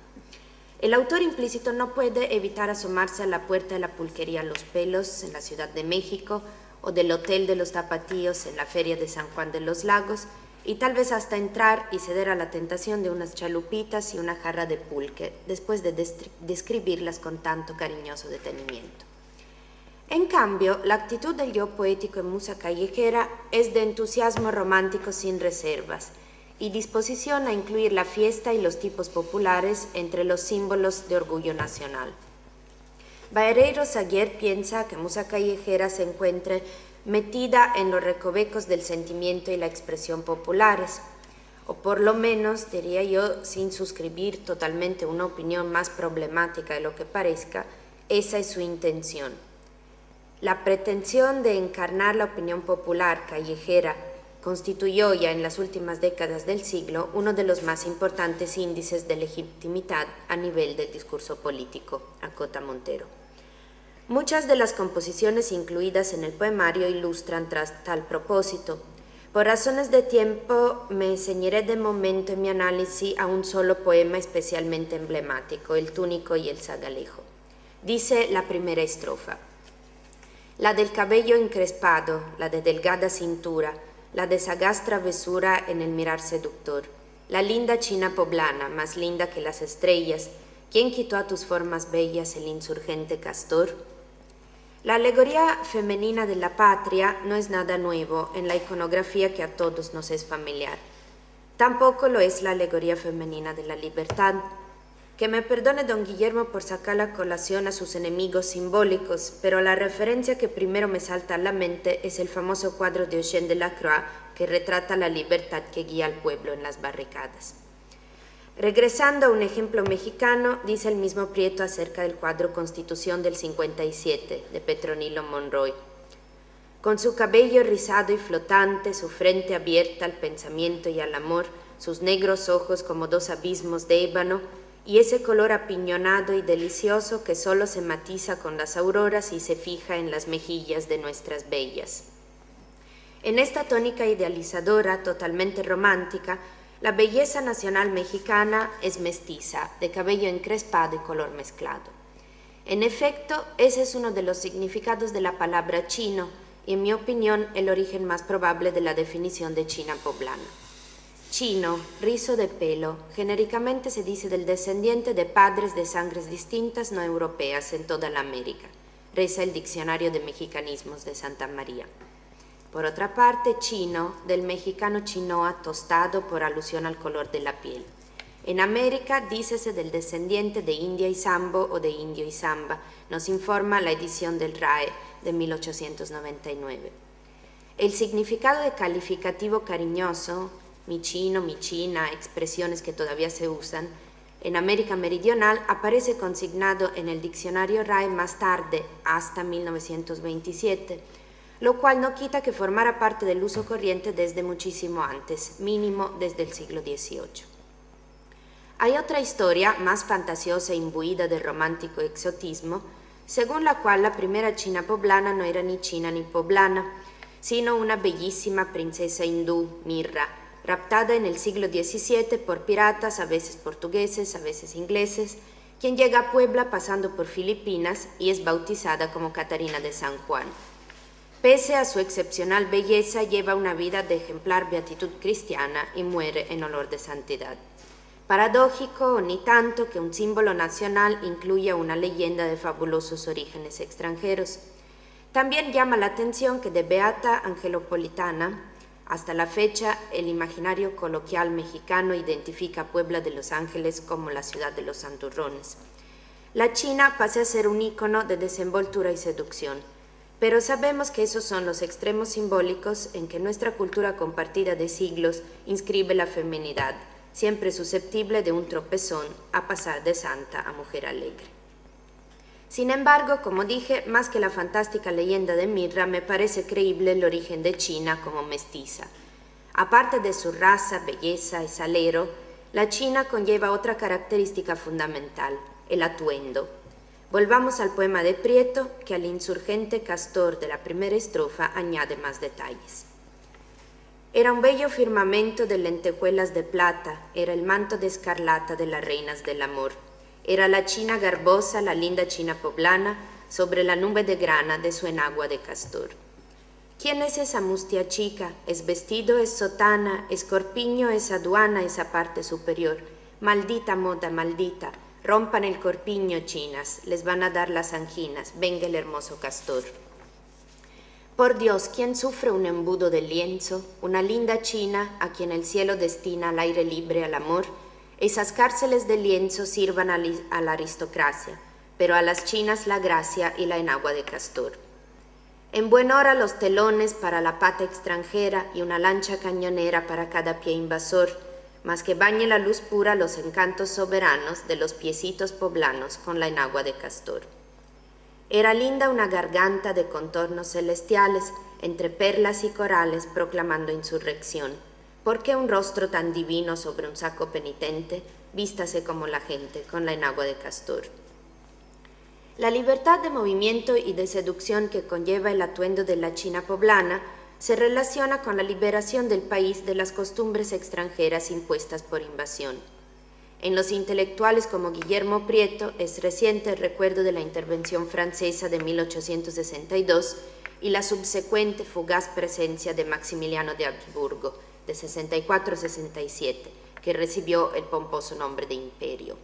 el autor implícito no puede evitar asomarse a la puerta de la pulquería Los Pelos en la Ciudad de México o del Hotel de los Tapatíos en la Feria de San Juan de los Lagos, y tal vez hasta entrar y ceder a la tentación de unas chalupitas y una jarra de pulque, después de describirlas con tanto cariñoso detenimiento. En cambio, la actitud del yo poético en Musa Callejera es de entusiasmo romántico sin reservas y disposición a incluir la fiesta y los tipos populares entre los símbolos de orgullo nacional. Baereiro Saguier piensa que Musa Callejera se encuentre metida en los recovecos del sentimiento y la expresión populares, o por lo menos, diría yo, sin suscribir totalmente una opinión más problemática de lo que parezca, esa es su intención. La pretensión de encarnar la opinión popular callejera constituyó ya en las últimas décadas del siglo uno de los más importantes índices de legitimidad a nivel del discurso político, acota Montero. Muchas de las composiciones incluidas en el poemario ilustran tras tal propósito. Por razones de tiempo me ceñiré de momento en mi análisis a un solo poema especialmente emblemático, El túnico y el zagalejo. Dice la primera estrofa: la del cabello encrespado, la de delgada cintura, la de sagaz travesura en el mirar seductor, la linda china poblana, más linda que las estrellas, ¿quién quitó a tus formas bellas el insurgente castor? La alegoría femenina de la patria no es nada nuevo en la iconografía que a todos nos es familiar. Tampoco lo es la alegoría femenina de la libertad. Que me perdone don Guillermo por sacar a colación a sus enemigos simbólicos, pero la referencia que primero me salta a la mente es el famoso cuadro de Eugène Delacroix que retrata la libertad que guía al pueblo en las barricadas. Regresando a un ejemplo mexicano, dice el mismo Prieto acerca del cuadro Constitución del 57 de Petronilo Monroy. Con su cabello rizado y flotante, su frente abierta al pensamiento y al amor, sus negros ojos como dos abismos de ébano, y ese color apiñonado y delicioso que solo se matiza con las auroras y se fija en las mejillas de nuestras bellas. En esta tónica idealizadora, totalmente romántica, la belleza nacional mexicana es mestiza, de cabello encrespado y color mezclado. En efecto, ese es uno de los significados de la palabra chino y, en mi opinión, el origen más probable de la definición de China poblana. Chino, rizo de pelo, genéricamente se dice del descendiente de padres de sangres distintas no europeas en toda la América, reza el Diccionario de Mexicanismos de Santa María. Por otra parte, chino, del mexicano chinoa, tostado por alusión al color de la piel. En América, dícese del descendiente de India y Sambo o de Indio y Samba, nos informa la edición del RAE de 1899. El significado de calificativo cariñoso, mi chino, mi china, expresiones que todavía se usan, en América Meridional aparece consignado en el diccionario RAE más tarde, hasta 1927, lo cual no quita que formara parte del uso corriente desde muchísimo antes, mínimo desde el siglo XVIII. Hay otra historia, más fantasiosa e imbuida de romántico exotismo, según la cual la primera china poblana no era ni china ni poblana, sino una bellísima princesa hindú, Mirra, raptada en el siglo XVII por piratas, a veces portugueses, a veces ingleses, quien llega a Puebla pasando por Filipinas y es bautizada como Catarina de San Juan. Pese a su excepcional belleza, lleva una vida de ejemplar beatitud cristiana y muere en olor de santidad. Paradójico, ni tanto, que un símbolo nacional incluya una leyenda de fabulosos orígenes extranjeros. También llama la atención que de beata angelopolitana, hasta la fecha, el imaginario coloquial mexicano identifica a Puebla de Los Ángeles como la ciudad de los santurrones. La China pasa a ser un ícono de desenvoltura y seducción, pero sabemos que esos son los extremos simbólicos en que nuestra cultura compartida de siglos inscribe la feminidad, siempre susceptible de un tropezón a pasar de santa a mujer alegre. Sin embargo, como dije, más que la fantástica leyenda de Mirra, me parece creíble el origen de China como mestiza. Aparte de su raza, belleza y salero, la China conlleva otra característica fundamental, el atuendo. Volvamos al poema de Prieto, que al insurgente castor de la primera estrofa añade más detalles. Era un bello firmamento de lentejuelas de plata, era el manto de escarlata de las reinas del amor. Era la china garbosa, la linda china poblana, sobre la nube de grana de su enagua de castor. ¿Quién es esa mustia chica? Es vestido, es sotana, es corpiño, es aduana, esa parte superior. Maldita moda, maldita. Rompan el corpiño, chinas, les van a dar las anginas. Venga el hermoso castor. Por Dios, ¿quién sufre un embudo de lienzo? Una linda china a quien el cielo destina al aire libre, al amor. Esas cárceles de lienzo sirvan a la aristocracia, pero a las chinas la gracia y la enagua de castor. En buen hora los telones para la pata extranjera y una lancha cañonera para cada pie invasor, mas que bañe la luz pura los encantos soberanos de los piecitos poblanos con la enagua de castor. Era linda una garganta de contornos celestiales, entre perlas y corales proclamando insurrección. ¿Por qué un rostro tan divino sobre un saco penitente? Vístase como la gente, con la enagua de castor. La libertad de movimiento y de seducción que conlleva el atuendo de la china poblana se relaciona con la liberación del país de las costumbres extranjeras impuestas por invasión. En los intelectuales como Guillermo Prieto es reciente el recuerdo de la intervención francesa de 1862 y la subsecuente fugaz presencia de Maximiliano de Habsburgo, de 64-67, que recibió el pomposo nombre de imperio.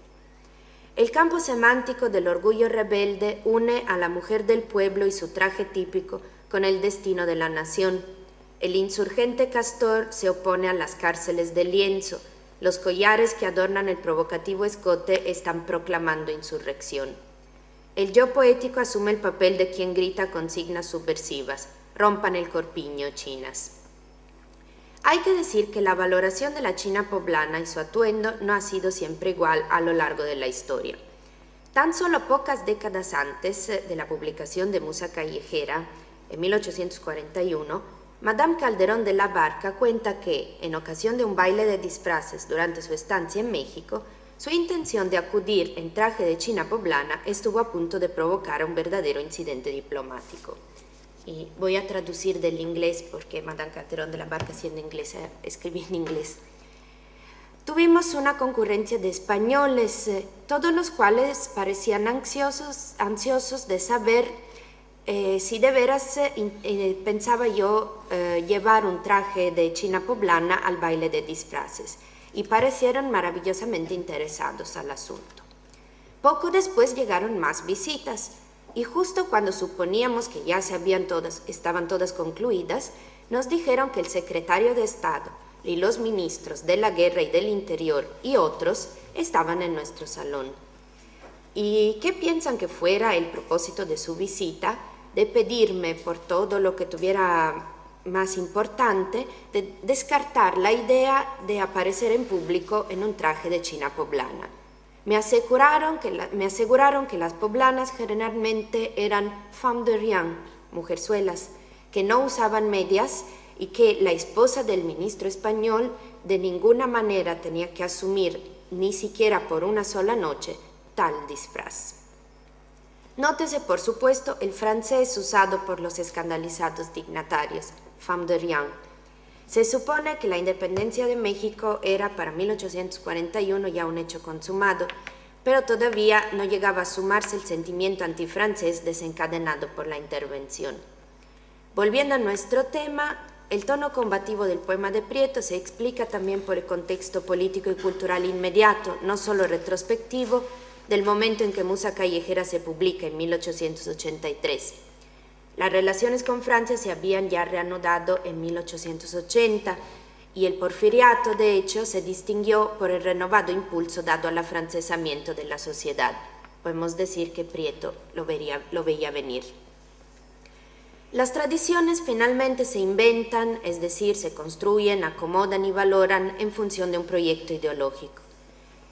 El campo semántico del orgullo rebelde une a la mujer del pueblo y su traje típico con el destino de la nación. El insurgente castor se opone a las cárceles de lienzo. Los collares que adornan el provocativo escote están proclamando insurrección. El yo poético asume el papel de quien grita consignas subversivas. Rompan el corpiño, chinas. Hay que decir que la valoración de la china poblana y su atuendo no ha sido siempre igual a lo largo de la historia. Tan solo pocas décadas antes de la publicación de Musa Callejera, en 1841, Madame Calderón de la Barca cuenta que, en ocasión de un baile de disfraces durante su estancia en México, su intención de acudir en traje de china poblana estuvo a punto de provocar un verdadero incidente diplomático. Y voy a traducir del inglés porque Madame Calderón de la Barca, siendo inglesa, escribí en inglés. Tuvimos una concurrencia de españoles, todos los cuales parecían ansiosos de saber si de veras pensaba yo llevar un traje de china poblana al baile de disfraces, y parecieron maravillosamente interesados al asunto. Poco después llegaron más visitas, y justo cuando suponíamos que ya estaban todas concluidas, nos dijeron que el secretario de Estado y los ministros de la Guerra y del Interior y otros estaban en nuestro salón. ¿Y qué piensan que fuera el propósito de su visita? De pedirme por todo lo que tuviera más importante, de descartar la idea de aparecer en público en un traje de china poblana. Me aseguraron que las poblanas generalmente eran femmes de rien, mujerzuelas, que no usaban medias y que la esposa del ministro español de ninguna manera tenía que asumir, ni siquiera por una sola noche, tal disfraz. Nótese, por supuesto, el francés usado por los escandalizados dignatarios, femme de rien. Se supone que la independencia de México era para 1841 ya un hecho consumado, pero todavía no llegaba a sumarse el sentimiento antifrancés desencadenado por la intervención. Volviendo a nuestro tema, el tono combativo del poema de Prieto se explica también por el contexto político y cultural inmediato, no solo retrospectivo, del momento en que Musa Callejera se publica en 1883. Las relaciones con Francia se habían ya reanudado en 1880 y el porfiriato, de hecho, se distinguió por el renovado impulso dado al afrancesamiento de la sociedad. Podemos decir que Prieto lo veía venir. Las tradiciones finalmente se inventan, es decir, se construyen, acomodan y valoran en función de un proyecto ideológico.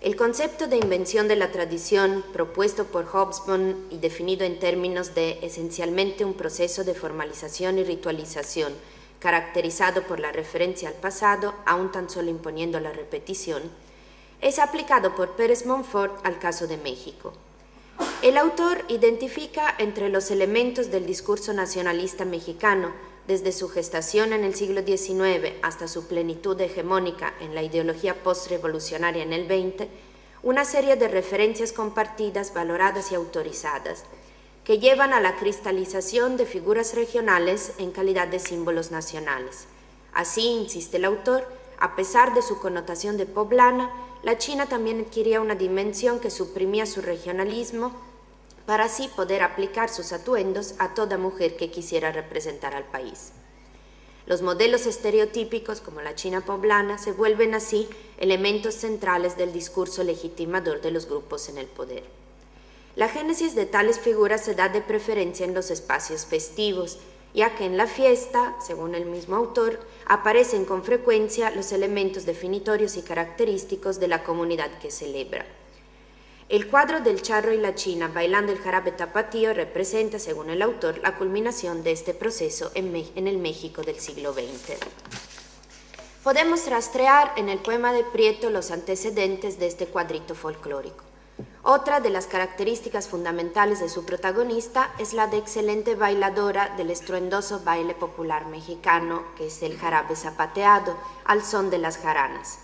El concepto de invención de la tradición, propuesto por Hobsbawm y definido en términos de esencialmente un proceso de formalización y ritualización, caracterizado por la referencia al pasado, aún tan solo imponiendo la repetición, es aplicado por Pérez Montfort al caso de México. El autor identifica entre los elementos del discurso nacionalista mexicano, desde su gestación en el siglo XIX hasta su plenitud hegemónica en la ideología postrevolucionaria en el XX, una serie de referencias compartidas, valoradas y autorizadas, que llevan a la cristalización de figuras regionales en calidad de símbolos nacionales. Así, insiste el autor, a pesar de su connotación de poblana, la China también adquiría una dimensión que suprimía su regionalismo para así poder aplicar sus atuendos a toda mujer que quisiera representar al país. Los modelos estereotípicos, como la China poblana, se vuelven así elementos centrales del discurso legitimador de los grupos en el poder. La génesis de tales figuras se da de preferencia en los espacios festivos, ya que en la fiesta, según el mismo autor, aparecen con frecuencia los elementos definitorios y característicos de la comunidad que celebra. El cuadro del charro y la china bailando el jarabe tapatío representa, según el autor, la culminación de este proceso en el México del siglo XX. Podemos rastrear en el poema de Prieto los antecedentes de este cuadrito folclórico. Otra de las características fundamentales de su protagonista es la de excelente bailadora del estruendoso baile popular mexicano, que es el jarabe zapateado, al son de las jaranas.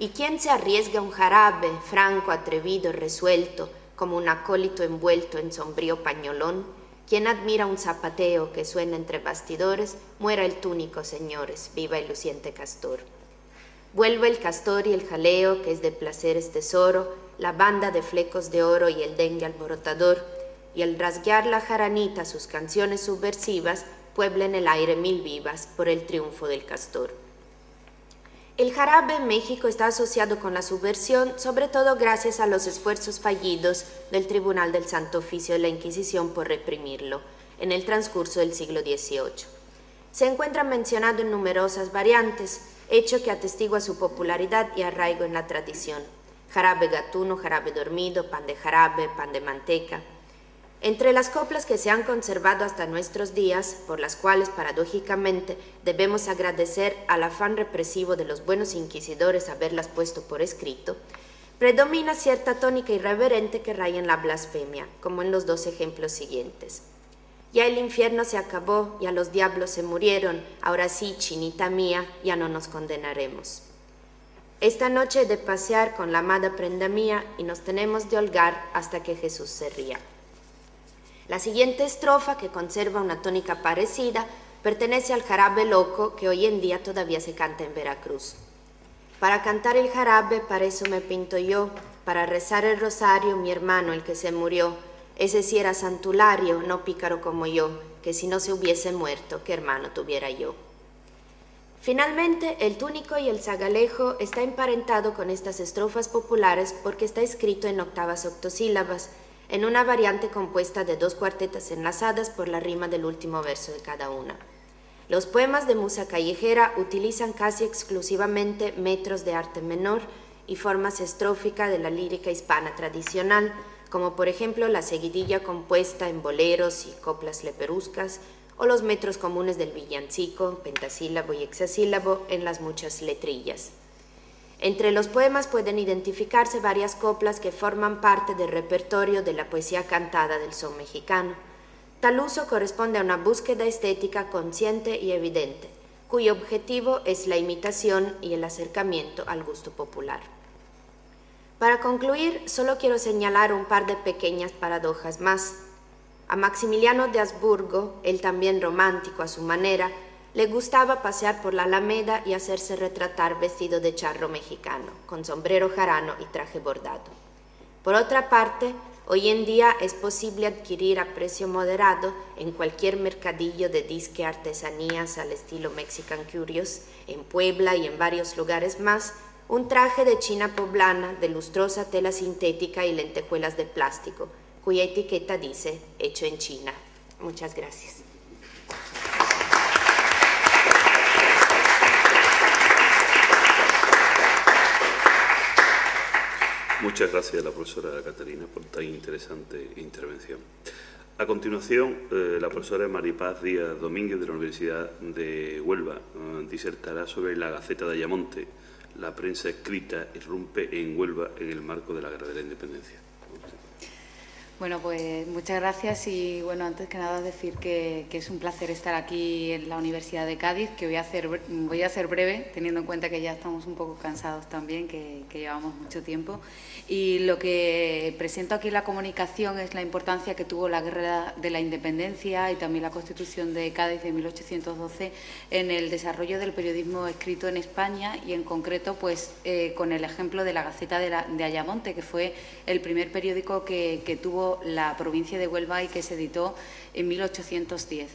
¿Y quién se arriesga a un jarabe, franco, atrevido, resuelto, como un acólito envuelto en sombrío pañolón? ¿Quién admira un zapateo que suena entre bastidores? Muera el túnico, señores, viva el luciente castor. Vuelve el castor y el jaleo, que es de placeres tesoro, la banda de flecos de oro y el dengue alborotador, y al rasguear la jaranita sus canciones subversivas, pueblen el aire mil vivas por el triunfo del castor. El jarabe en México está asociado con la subversión, sobre todo gracias a los esfuerzos fallidos del Tribunal del Santo Oficio de la Inquisición por reprimirlo en el transcurso del siglo XVIII. Se encuentra mencionado en numerosas variantes, hecho que atestigua su popularidad y arraigo en la tradición. Jarabe gatuno, jarabe dormido, pan de jarabe, pan de manteca. Entre las coplas que se han conservado hasta nuestros días, por las cuales paradójicamente debemos agradecer al afán represivo de los buenos inquisidores haberlas puesto por escrito, predomina cierta tónica irreverente que raya en la blasfemia, como en los dos ejemplos siguientes. Ya el infierno se acabó, ya los diablos se murieron, ahora sí, chinita mía, ya no nos condenaremos. Esta noche he de pasear con la amada prenda mía y nos tenemos de holgar hasta que Jesús se ría. La siguiente estrofa, que conserva una tónica parecida, pertenece al jarabe loco que hoy en día todavía se canta en Veracruz. Para cantar el jarabe, para eso me pinto yo, para rezar el rosario, mi hermano, el que se murió. Ese sí era santulario, no pícaro como yo, que si no se hubiese muerto, ¿qué hermano tuviera yo? Finalmente, el túnico y el zagalejo está emparentado con estas estrofas populares porque está escrito en octavas octosílabas, en una variante compuesta de dos cuartetas enlazadas por la rima del último verso de cada una. Los poemas de musa callejera utilizan casi exclusivamente metros de arte menor y formas estróficas de la lírica hispana tradicional, como por ejemplo la seguidilla compuesta en boleros y coplas leperuscas, o los metros comunes del villancico, pentasílabo y hexasílabo en las muchas letrillas. Entre los poemas pueden identificarse varias coplas que forman parte del repertorio de la poesía cantada del son mexicano. Tal uso corresponde a una búsqueda estética consciente y evidente, cuyo objetivo es la imitación y el acercamiento al gusto popular. Para concluir, solo quiero señalar un par de pequeñas paradojas más. A Maximiliano de Habsburgo, él también romántico a su manera, le gustaba pasear por la Alameda y hacerse retratar vestido de charro mexicano, con sombrero jarano y traje bordado. Por otra parte, hoy en día es posible adquirir a precio moderado en cualquier mercadillo de disque artesanías al estilo Mexican Curios, en Puebla y en varios lugares más, un traje de china poblana de lustrosa tela sintética y lentejuelas de plástico, cuya etiqueta dice «Hecho en China». Muchas gracias. Muchas gracias a la profesora Caterina por tan interesante intervención. A continuación, la profesora Maripaz Díaz Domínguez de la Universidad de Huelva disertará sobre la Gaceta de Ayamonte. La prensa escrita irrumpe en Huelva en el marco de la Guerra de la Independencia. Bueno, pues muchas gracias y bueno, antes que nada decir que es un placer estar aquí en la Universidad de Cádiz, que voy a ser breve, teniendo en cuenta que ya estamos un poco cansados también, que llevamos mucho tiempo. Y lo que presento aquí en la comunicación es la importancia que tuvo la Guerra de la Independencia y también la Constitución de Cádiz de 1812 en el desarrollo del periodismo escrito en España y en concreto pues con el ejemplo de la Gaceta de Ayamonte, que fue el primer periódico que tuvo la provincia de Huelva y que se editó en 1810.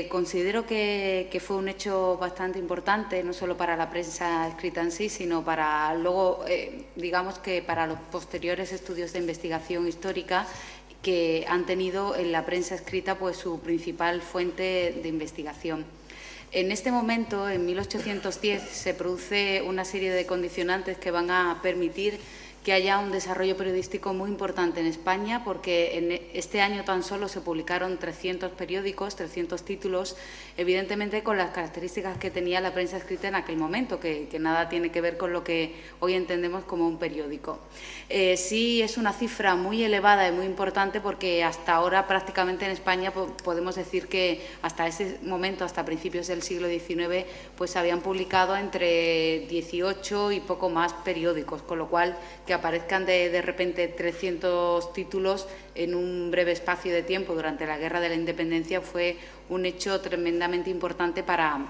Considero que fue un hecho bastante importante, no solo para la prensa escrita en sí, sino para luego, digamos que para los posteriores estudios de investigación histórica que han tenido en la prensa escrita pues su principal fuente de investigación. En este momento, en 1810, se produce una serie de condicionantes que van a permitir que haya un desarrollo periodístico muy importante en España, porque en este año tan solo se publicaron 300 periódicos, 300 títulos, evidentemente con las características que tenía la prensa escrita en aquel momento, que nada tiene que ver con lo que hoy entendemos como un periódico. Sí es una cifra muy elevada y muy importante porque hasta ahora prácticamente en España podemos decir que hasta ese momento, hasta principios del siglo XIX, pues se habían publicado entre 18 y poco más periódicos, con lo cual que aparezcan de repente 300 títulos en un breve espacio de tiempo durante la Guerra de la Independencia fue un hecho tremendamente importante para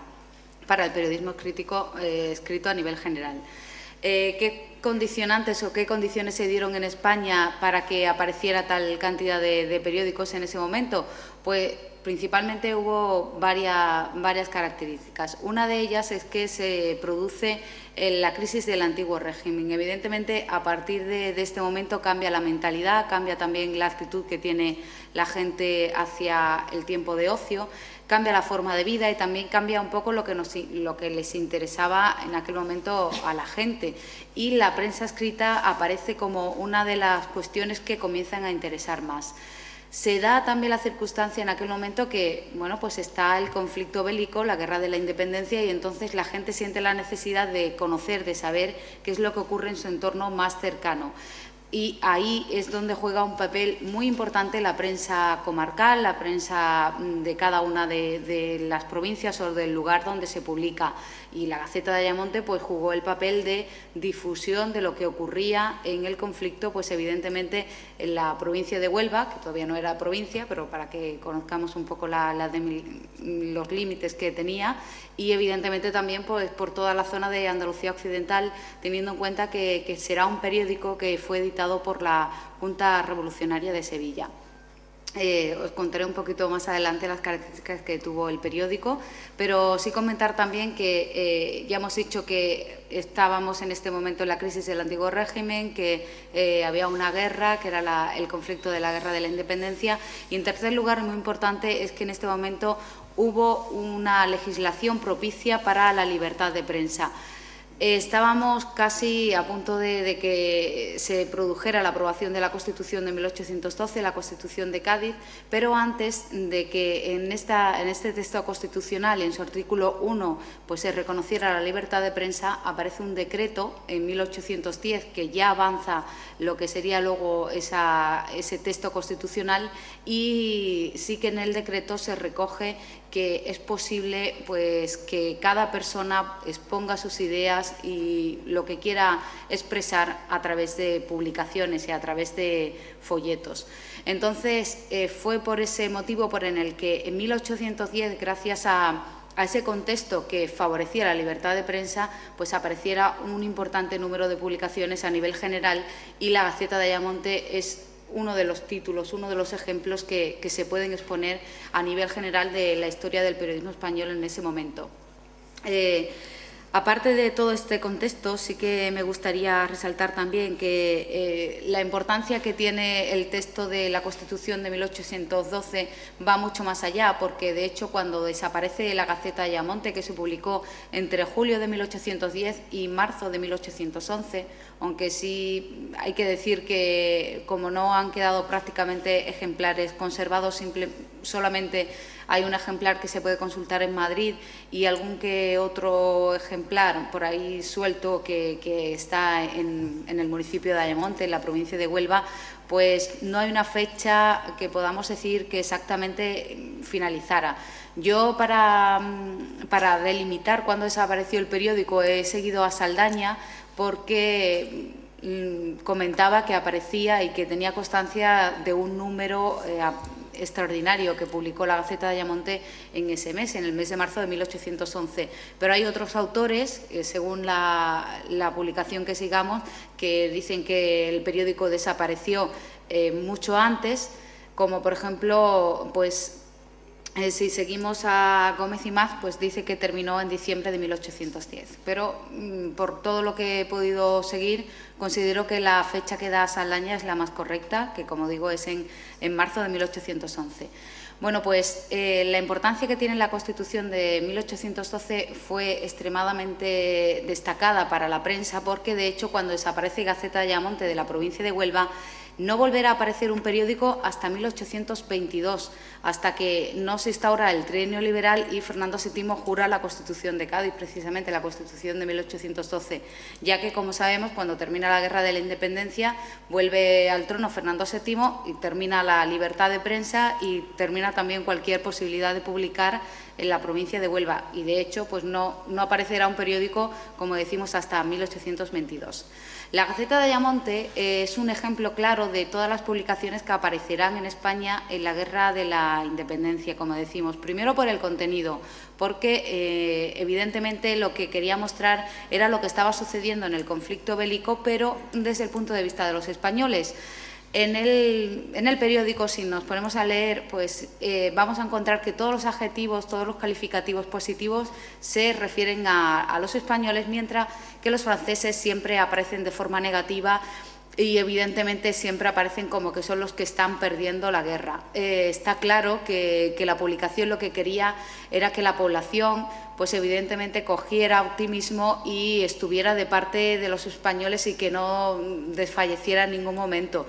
el periodismo escrito a nivel general. ¿Qué condicionantes o qué condiciones se dieron en España para que apareciera tal cantidad de periódicos en ese momento? Pues principalmente hubo varias características. Una de ellas es que se produce la crisis del antiguo régimen. Evidentemente, a partir de este momento cambia la mentalidad, cambia también la actitud que tiene la gente hacia el tiempo de ocio, cambia la forma de vida y también cambia un poco lo que les interesaba en aquel momento a la gente. Y la prensa escrita aparece como una de las cuestiones que comienzan a interesar más. Se da también la circunstancia en aquel momento que, bueno, pues está el conflicto bélico, la Guerra de la Independencia, y entonces la gente siente la necesidad de conocer, de saber qué es lo que ocurre en su entorno más cercano. Y ahí es donde juega un papel muy importante la prensa comarcal, la prensa de cada una de las provincias o del lugar donde se publica. Y la Gaceta de Ayamonte pues jugó el papel de difusión de lo que ocurría en el conflicto, pues evidentemente en la provincia de Huelva, que todavía no era provincia, pero para que conozcamos un poco los límites que tenía, y evidentemente también pues por toda la zona de Andalucía Occidental, teniendo en cuenta que será un periódico que fue editado por la Junta Revolucionaria de Sevilla. Os contaré un poquito más adelante las características que tuvo el periódico, pero sí comentar también que ya hemos dicho que estábamos en este momento en la crisis del antiguo régimen, que había una guerra, que era el conflicto de la Guerra de la Independencia, y en tercer lugar, muy importante, es que en este momento hubo una legislación propicia para la libertad de prensa. Estábamos casi a punto de que se produjera la aprobación de la Constitución de 1812, la Constitución de Cádiz, pero antes de que en este texto constitucional, en su artículo 1, pues se reconociera la libertad de prensa, aparece un decreto en 1810 que ya avanza lo que sería luego ese texto constitucional, y sí que en el decreto se recoge que es posible pues que cada persona exponga sus ideas y lo que quiera expresar a través de publicaciones y a través de folletos. Entonces, fue por ese motivo por en el que en 1810, gracias a ese contexto que favorecía la libertad de prensa, pues apareciera un importante número de publicaciones a nivel general, y la Gaceta de Ayamonte es uno de los títulos, uno de los ejemplos que se pueden exponer a nivel general de la historia del periodismo español en ese momento. Aparte de todo este contexto, sí que me gustaría resaltar también que la importancia que tiene el texto de la Constitución de 1812 va mucho más allá, porque de hecho cuando desaparece la Gaceta de Ayamonte, que se publicó entre julio de 1810 y marzo de 1811, aunque sí hay que decir que como no han quedado prácticamente ejemplares conservados, solamente Hay un ejemplar que se puede consultar en Madrid y algún que otro ejemplar por ahí suelto que está en el municipio de Ayamonte, en la provincia de Huelva. Pues no hay una fecha que podamos decir que exactamente finalizara. Yo, para delimitar cuándo desapareció el periódico, he seguido a Saldaña porque comentaba que aparecía y que tenía constancia de un número extraordinario que publicó la Gaceta de Ayamonte en ese mes, en el mes de marzo de 1811. Pero hay otros autores, según la publicación que sigamos, que dicen que el periódico desapareció mucho antes, como por ejemplo, pues si seguimos a Gómez y Maz, pues dice que terminó en diciembre de 1810. Pero por todo lo que he podido seguir, considero que la fecha que da Saldaña es la más correcta, que como digo es en marzo de 1811. Bueno, pues la importancia que tiene la Constitución de 1812 fue extremadamente destacada para la prensa porque, de hecho, cuando desaparece Gaceta de Ayamonte de la provincia de Huelva, no volverá a aparecer un periódico hasta 1822, hasta que no se instaura el trienio liberal y Fernando VII jura la Constitución de Cádiz, precisamente la Constitución de 1812, ya que, como sabemos, cuando termina la Guerra de la Independencia, vuelve al trono Fernando VII y termina la libertad de prensa y termina también cualquier posibilidad de publicar en la provincia de Huelva. Y, de hecho, pues no aparecerá un periódico, como decimos, hasta 1822. La Gaceta de Ayamonte es un ejemplo claro de todas las publicaciones que aparecerán en España en la Guerra de la Independencia, como decimos. Primero por el contenido, porque evidentemente lo que quería mostrar era lo que estaba sucediendo en el conflicto bélico, pero desde el punto de vista de los españoles. En el periódico, si nos ponemos a leer, pues vamos a encontrar que todos los adjetivos, todos los calificativos positivos se refieren a los españoles, mientras que los franceses siempre aparecen de forma negativa y evidentemente siempre aparecen como que son los que están perdiendo la guerra. Está claro que la publicación lo que quería era que la población, pues evidentemente cogiera optimismo y estuviera de parte de los españoles y que no desfalleciera en ningún momento.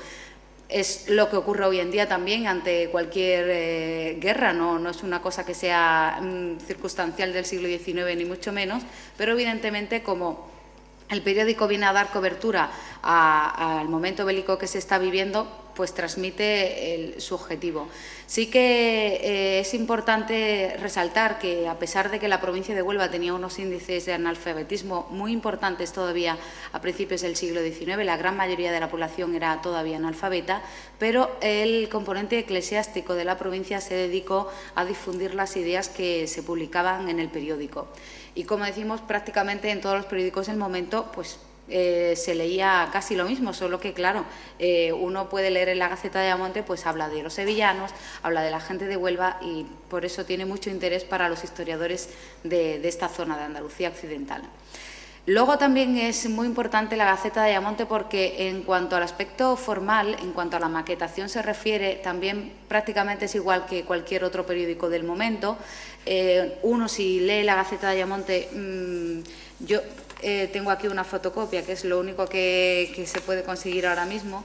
Es lo que ocurre hoy en día también ante cualquier guerra, no es una cosa que sea circunstancial del siglo XIX ni mucho menos, pero evidentemente como el periódico viene a dar cobertura al momento bélico que se está viviendo, pues transmite su objetivo. Sí que es importante resaltar que, a pesar de que la provincia de Huelva tenía unos índices de analfabetismo muy importantes todavía a principios del siglo XIX, la gran mayoría de la población era todavía analfabeta, pero el componente eclesiástico de la provincia se dedicó a difundir las ideas que se publicaban en el periódico. Y, como decimos, prácticamente en todos los periódicos del momento, pues se leía casi lo mismo, solo que, claro, uno puede leer en la Gaceta de Ayamonte, pues habla de los sevillanos, habla de la gente de Huelva y por eso tiene mucho interés para los historiadores de esta zona de Andalucía occidental. Luego también es muy importante la Gaceta de Ayamonte porque, en cuanto al aspecto formal, en cuanto a la maquetación se refiere, también prácticamente es igual que cualquier otro periódico del momento. Uno, si lee la Gaceta de Ayamonte, yo tengo aquí una fotocopia, que es lo único que se puede conseguir ahora mismo.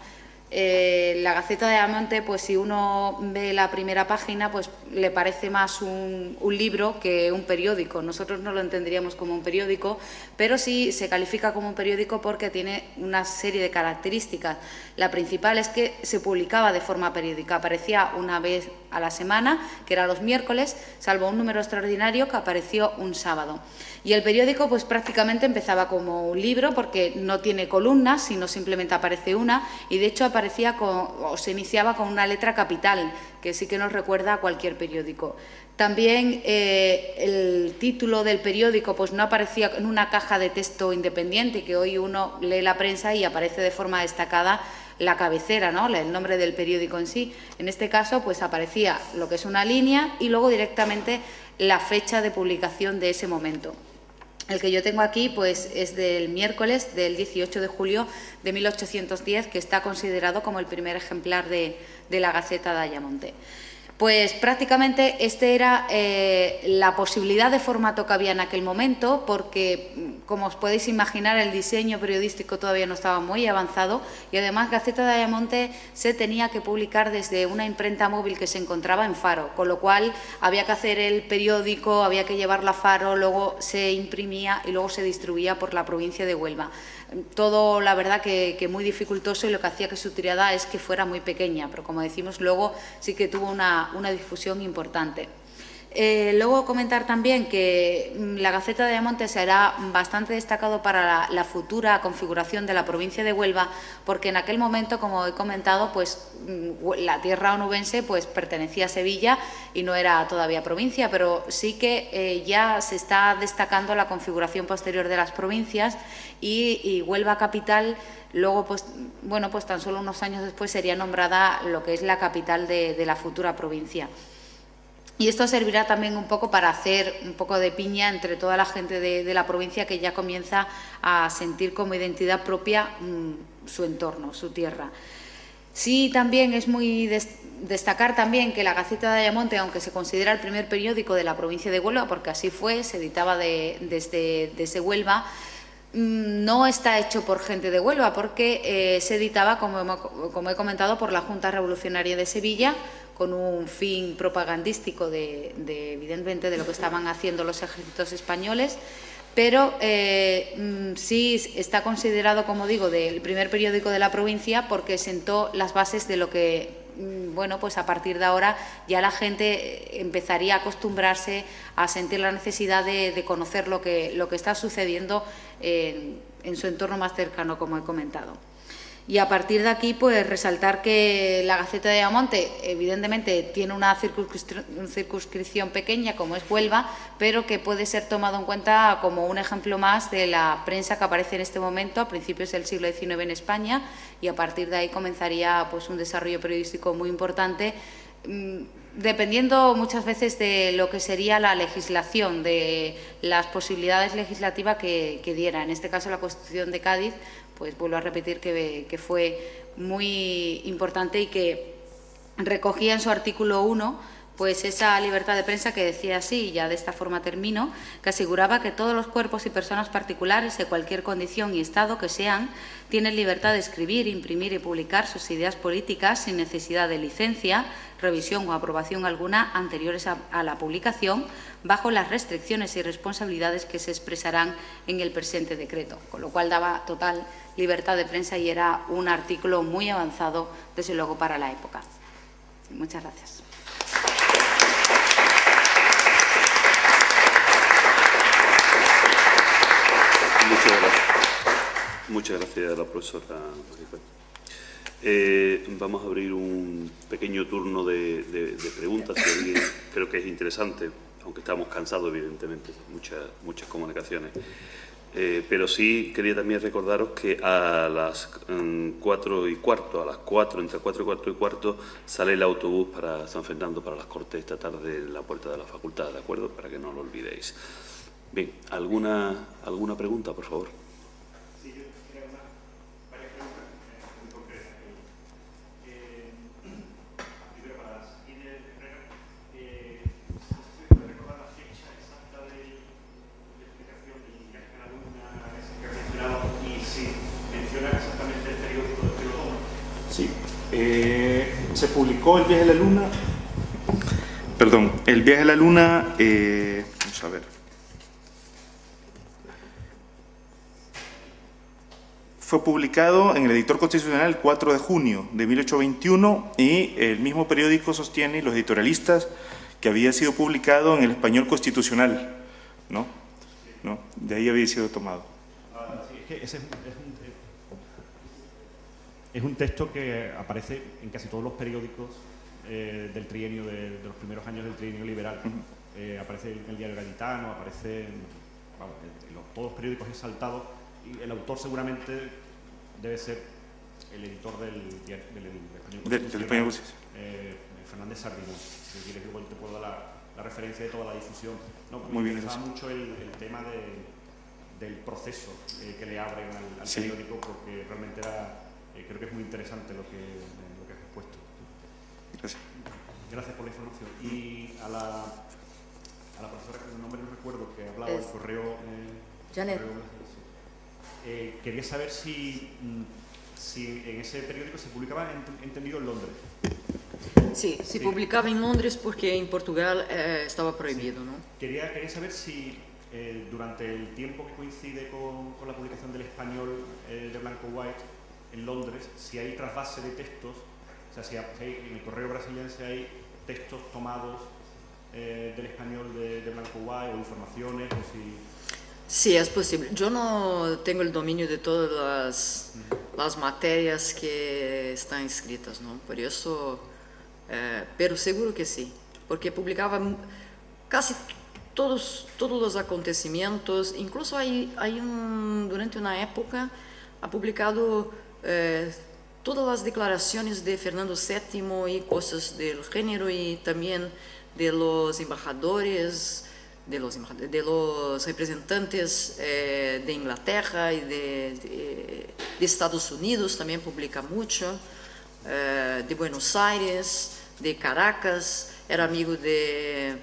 La Gaceta de Ayamonte, pues si uno ve la primera página, pues le parece más un libro que un periódico. Nosotros no lo entenderíamos como un periódico, pero sí se califica como un periódico porque tiene una serie de características. La principal es que se publicaba de forma periódica, aparecía una vez a la semana, que era los miércoles, salvo un número extraordinario que apareció un sábado. Y el periódico pues prácticamente empezaba como un libro porque no tiene columnas, sino simplemente aparece una, y de hecho se iniciaba con una letra capital, que sí que nos recuerda a cualquier periódico. También el título del periódico pues no aparecía en una caja de texto independiente, que hoy uno lee la prensa y aparece de forma destacada la cabecera, ¿no?, el nombre del periódico en sí. En este caso pues aparecía lo que es una línea y luego directamente la fecha de publicación de ese momento. El que yo tengo aquí pues es del miércoles del 18 de julio de 1810, que está considerado como el primer ejemplar de la Gaceta de Ayamonte. Pues prácticamente este era la posibilidad de formato que había en aquel momento, porque, como os podéis imaginar, el diseño periodístico todavía no estaba muy avanzado y además Gaceta de Ayamonte se tenía que publicar desde una imprenta móvil que se encontraba en Faro, con lo cual había que hacer el periódico, había que llevarlo a Faro, luego se imprimía y luego se distribuía por la provincia de Huelva. Todo, la verdad, que muy dificultoso, y lo que hacía que su tirada es que fuera muy pequeña, pero como decimos, luego sí que tuvo una difusión importante. Luego comentar también que la Gaceta de Ayamonte será bastante destacado para la futura configuración de la provincia de Huelva, porque en aquel momento, como he comentado, pues la tierra onubense pues pertenecía a Sevilla y no era todavía provincia, pero sí que ya se está destacando la configuración posterior de las provincias y Huelva capital. Luego, pues, bueno, pues tan solo unos años después sería nombrada lo que es la capital de la futura provincia. Y esto servirá también un poco para hacer un poco de piña entre toda la gente de la provincia que ya comienza a sentir como identidad propia su entorno, su tierra. Sí, también es muy destacar también que la Gaceta de Ayamonte, aunque se considera el primer periódico de la provincia de Huelva, porque así fue, se editaba desde Huelva, no está hecho por gente de Huelva, porque se editaba, como he comentado, por la Junta Revolucionaria de Sevilla, con un fin propagandístico evidentemente de lo que estaban haciendo los ejércitos españoles, pero sí está considerado, como digo, del primer periódico de la provincia, porque sentó las bases de lo que, bueno, pues a partir de ahora ya la gente empezaría a acostumbrarse a sentir la necesidad de conocer lo que está sucediendo en su entorno más cercano, como he comentado. Y a partir de aquí, pues resaltar que la Gaceta de Ayamonte evidentemente tiene una circunscripción pequeña como es Huelva, pero que puede ser tomado en cuenta como un ejemplo más de la prensa que aparece en este momento a principios del siglo XIX en España, y a partir de ahí comenzaría pues un desarrollo periodístico muy importante, dependiendo muchas veces de lo que sería la legislación, de las posibilidades legislativas que diera. En este caso, la Constitución de Cádiz, pues vuelvo a repetir que fue muy importante y que recogía en su artículo 1 pues esa libertad de prensa que decía así, y ya de esta forma termino, que aseguraba que todos los cuerpos y personas particulares de cualquier condición y estado que sean, tienen libertad de escribir, imprimir y publicar sus ideas políticas sin necesidad de licencia, revisión o aprobación alguna anteriores a la publicación, bajo las restricciones y responsabilidades que se expresarán en el presente decreto, con lo cual daba total libertad de prensa y era un artículo muy avanzado, desde luego, para la época. Muchas gracias. Muchas gracias a la profesora Maricón. Vamos a abrir un pequeño turno de preguntas, que creo que es interesante, aunque estamos cansados, evidentemente, muchas comunicaciones. Pero sí quería también recordaros que a las 4:15, a las 4, entre 4:15, sale el autobús para San Fernando, para las Cortes, esta tarde en la puerta de la facultad, ¿de acuerdo? Para que no lo olvidéis. Bien, ¿alguna pregunta, por favor? Sí, yo quería varias preguntas muy concretas. Primero, para la aquí de Herrera, ¿se puede recordar la fecha exacta de explicación del viaje a la Luna que ha mencionado? Y si menciona exactamente el periódico que lo toma. Sí, se publicó el viaje a la Luna. Perdón, el viaje a la Luna, vamos a ver. Fue publicado en el Editor Constitucional el 4 de junio de 1821 y el mismo periódico sostiene, los editorialistas, que había sido publicado en el Español Constitucional, ¿no? ¿No? De ahí había sido tomado. Sí, es que ese es un texto que aparece en casi todos los periódicos del trienio, de los primeros años del trienio liberal. Aparece en el Diario Gaditano, aparece en todos los periódicos exaltados. Y el autor seguramente debe ser el editor del Español Constitucional, Fernández Sardinón. Si quieres, igual te puedo dar la referencia de toda la difusión. No, me interesaba mucho el tema del proceso que le abren al periódico, porque realmente creo que es muy interesante lo que has expuesto. Gracias. Gracias por la información. Y a la profesora, que el nombre no recuerdo, que hablaba del correo... Janet. Quería saber si en ese periódico se publicaba, entendido, en Londres. Sí, se publicaba en Londres porque en Portugal estaba prohibido, ¿no? Quería saber si durante el tiempo que coincide con la publicación del español de Blanco White en Londres, si hay trasvase de textos, o sea, si hay, en el correo brasiliense hay textos tomados del español de Blanco White o informaciones, o si... Sí, es posible. Yo no tengo el dominio de todas las materias que están escritas, ¿no? Por eso, pero seguro que sí, porque publicaba casi todos los acontecimientos. Incluso durante una época ha publicado todas las declaraciones de Fernando VII y cosas del género, y también de los embajadores, de los representantes de Inglaterra y de Estados Unidos, también publica mucho, de Buenos Aires, de Caracas, era amigo de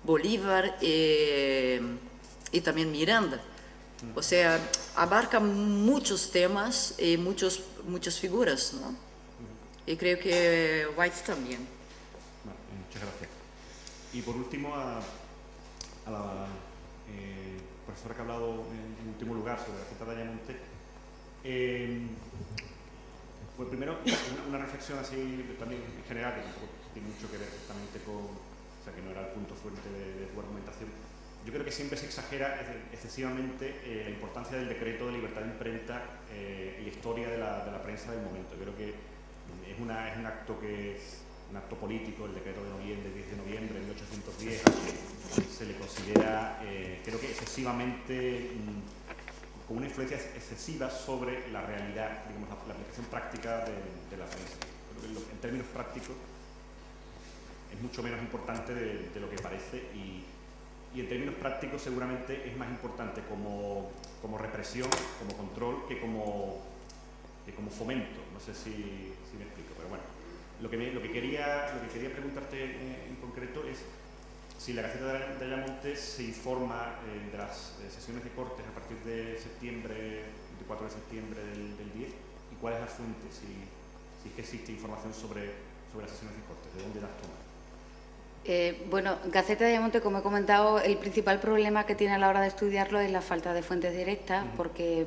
Bolívar y también Miranda. O sea, abarca muchos temas y muchas figuras, ¿no? Y creo que White también. Bueno, muchas gracias. Y por último, a la profesora que ha hablado en último lugar sobre la Gaceta de Ayamonte, pues primero una reflexión así también en general, que tampoco tiene mucho que ver exactamente con, o sea, que no era el punto fuerte de tu argumentación. Yo creo que siempre se exagera excesivamente la importancia del decreto de libertad de imprenta y historia de la prensa del momento. Yo creo que es un acto político, el decreto de noviembre, 10 de noviembre de 1810, se le considera, creo que excesivamente, con una influencia excesiva sobre la realidad, digamos, la aplicación práctica de la prensa. Creo que en términos prácticos es mucho menos importante de lo que parece, y en términos prácticos seguramente es más importante como represión, como control, que como fomento. No sé si me explico, pero bueno. Lo que quería preguntarte en concreto es si la Gaceta de Ayamonte se informa de las sesiones de Cortes a partir de septiembre, 24 de septiembre del 10, y cuál es la fuente, si es que existe información sobre las sesiones de Cortes, de dónde las toma. Bueno, Gaceta de Ayamonte, como he comentado, el principal problema que tiene a la hora de estudiarlo es la falta de fuentes directas, porque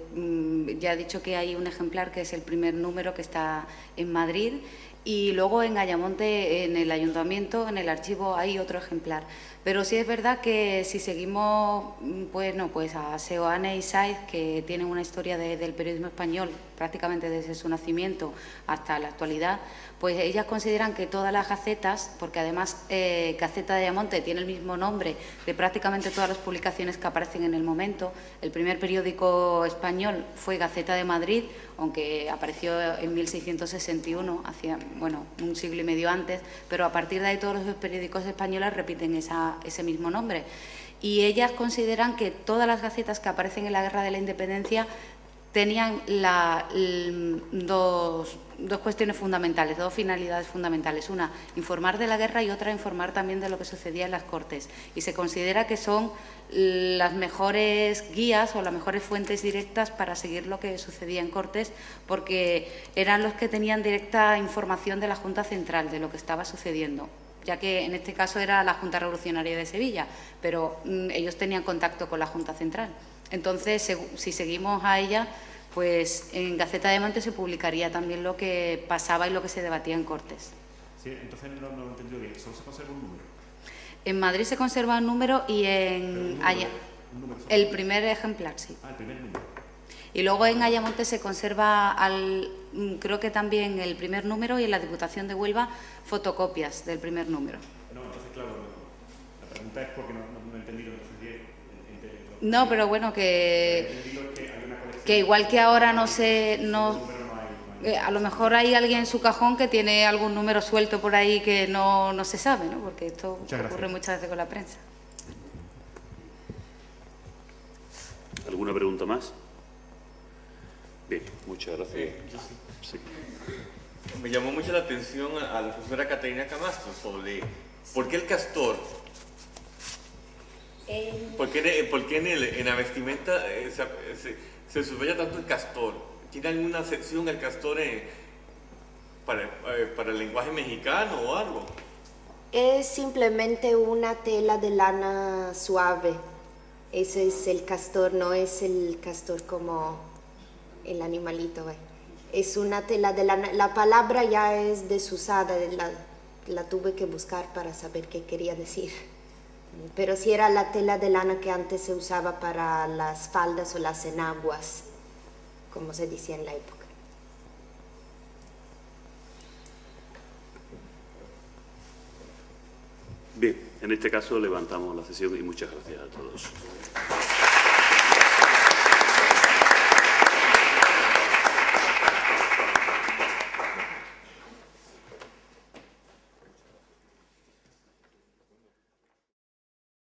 ya he dicho que hay un ejemplar que es el primer número, que está en Madrid, y luego en Ayamonte, en el ayuntamiento, en el archivo, hay otro ejemplar. Pero sí es verdad que si seguimos pues a Seoane y Saiz, que tienen una historia del periodismo español prácticamente desde su nacimiento hasta la actualidad, pues ellas consideran que todas las gacetas, porque además Gaceta de Ayamonte tiene el mismo nombre de prácticamente todas las publicaciones que aparecen en el momento. El primer periódico español fue Gaceta de Madrid, aunque apareció en 1661, hacía un siglo y medio antes, pero a partir de ahí todos los periódicos españoles repiten ese mismo nombre. Y ellas consideran que todas las gacetas que aparecen en la Guerra de la Independencia tenían dos cuestiones fundamentales, dos finalidades fundamentales. Una, informar de la guerra, y otra, informar también de lo que sucedía en las Cortes. Y se considera que son las mejores guías o las mejores fuentes directas para seguir lo que sucedía en Cortes, porque eran los que tenían directa información de la Junta Central, de lo que estaba sucediendo, ya que en este caso era la Junta Revolucionaria de Sevilla, pero ellos tenían contacto con la Junta Central. Entonces, si seguimos a ella, pues en Gaceta de Ayamonte se publicaría también lo que pasaba y lo que se debatía en Cortes. Sí, entonces no lo he entendido bien. ¿Solo se conserva un número? En Madrid se conserva un número y en el primer ejemplar, sí. Ah, el primer número. Y luego en Ayamonte se conserva, creo que también el primer número, y en la Diputación de Huelva fotocopias del primer número. No, entonces claro, la pregunta es porque no he entendido. No, pero bueno, que igual que ahora a lo mejor hay alguien en su cajón que tiene algún número suelto por ahí que no se sabe, ¿no? Porque esto ocurre muchas veces con la prensa. ¿Alguna pregunta más? Bien, muchas gracias. Sí. Me llamó mucho la atención a la profesora Catalina Camastro sobre por qué el castor. ¿Por qué en la vestimenta se subraya tanto el castor? ¿Tiene alguna sección el castor para el lenguaje mexicano o algo? Es simplemente una tela de lana suave. Ese es el castor, no es el castor como el animalito. Es una tela de lana. La palabra ya es desusada, la tuve que buscar para saber qué quería decir. Pero sí era la tela de lana que antes se usaba para las faldas o las enaguas, como se decía en la época. Bien, en este caso levantamos la sesión y muchas gracias a todos.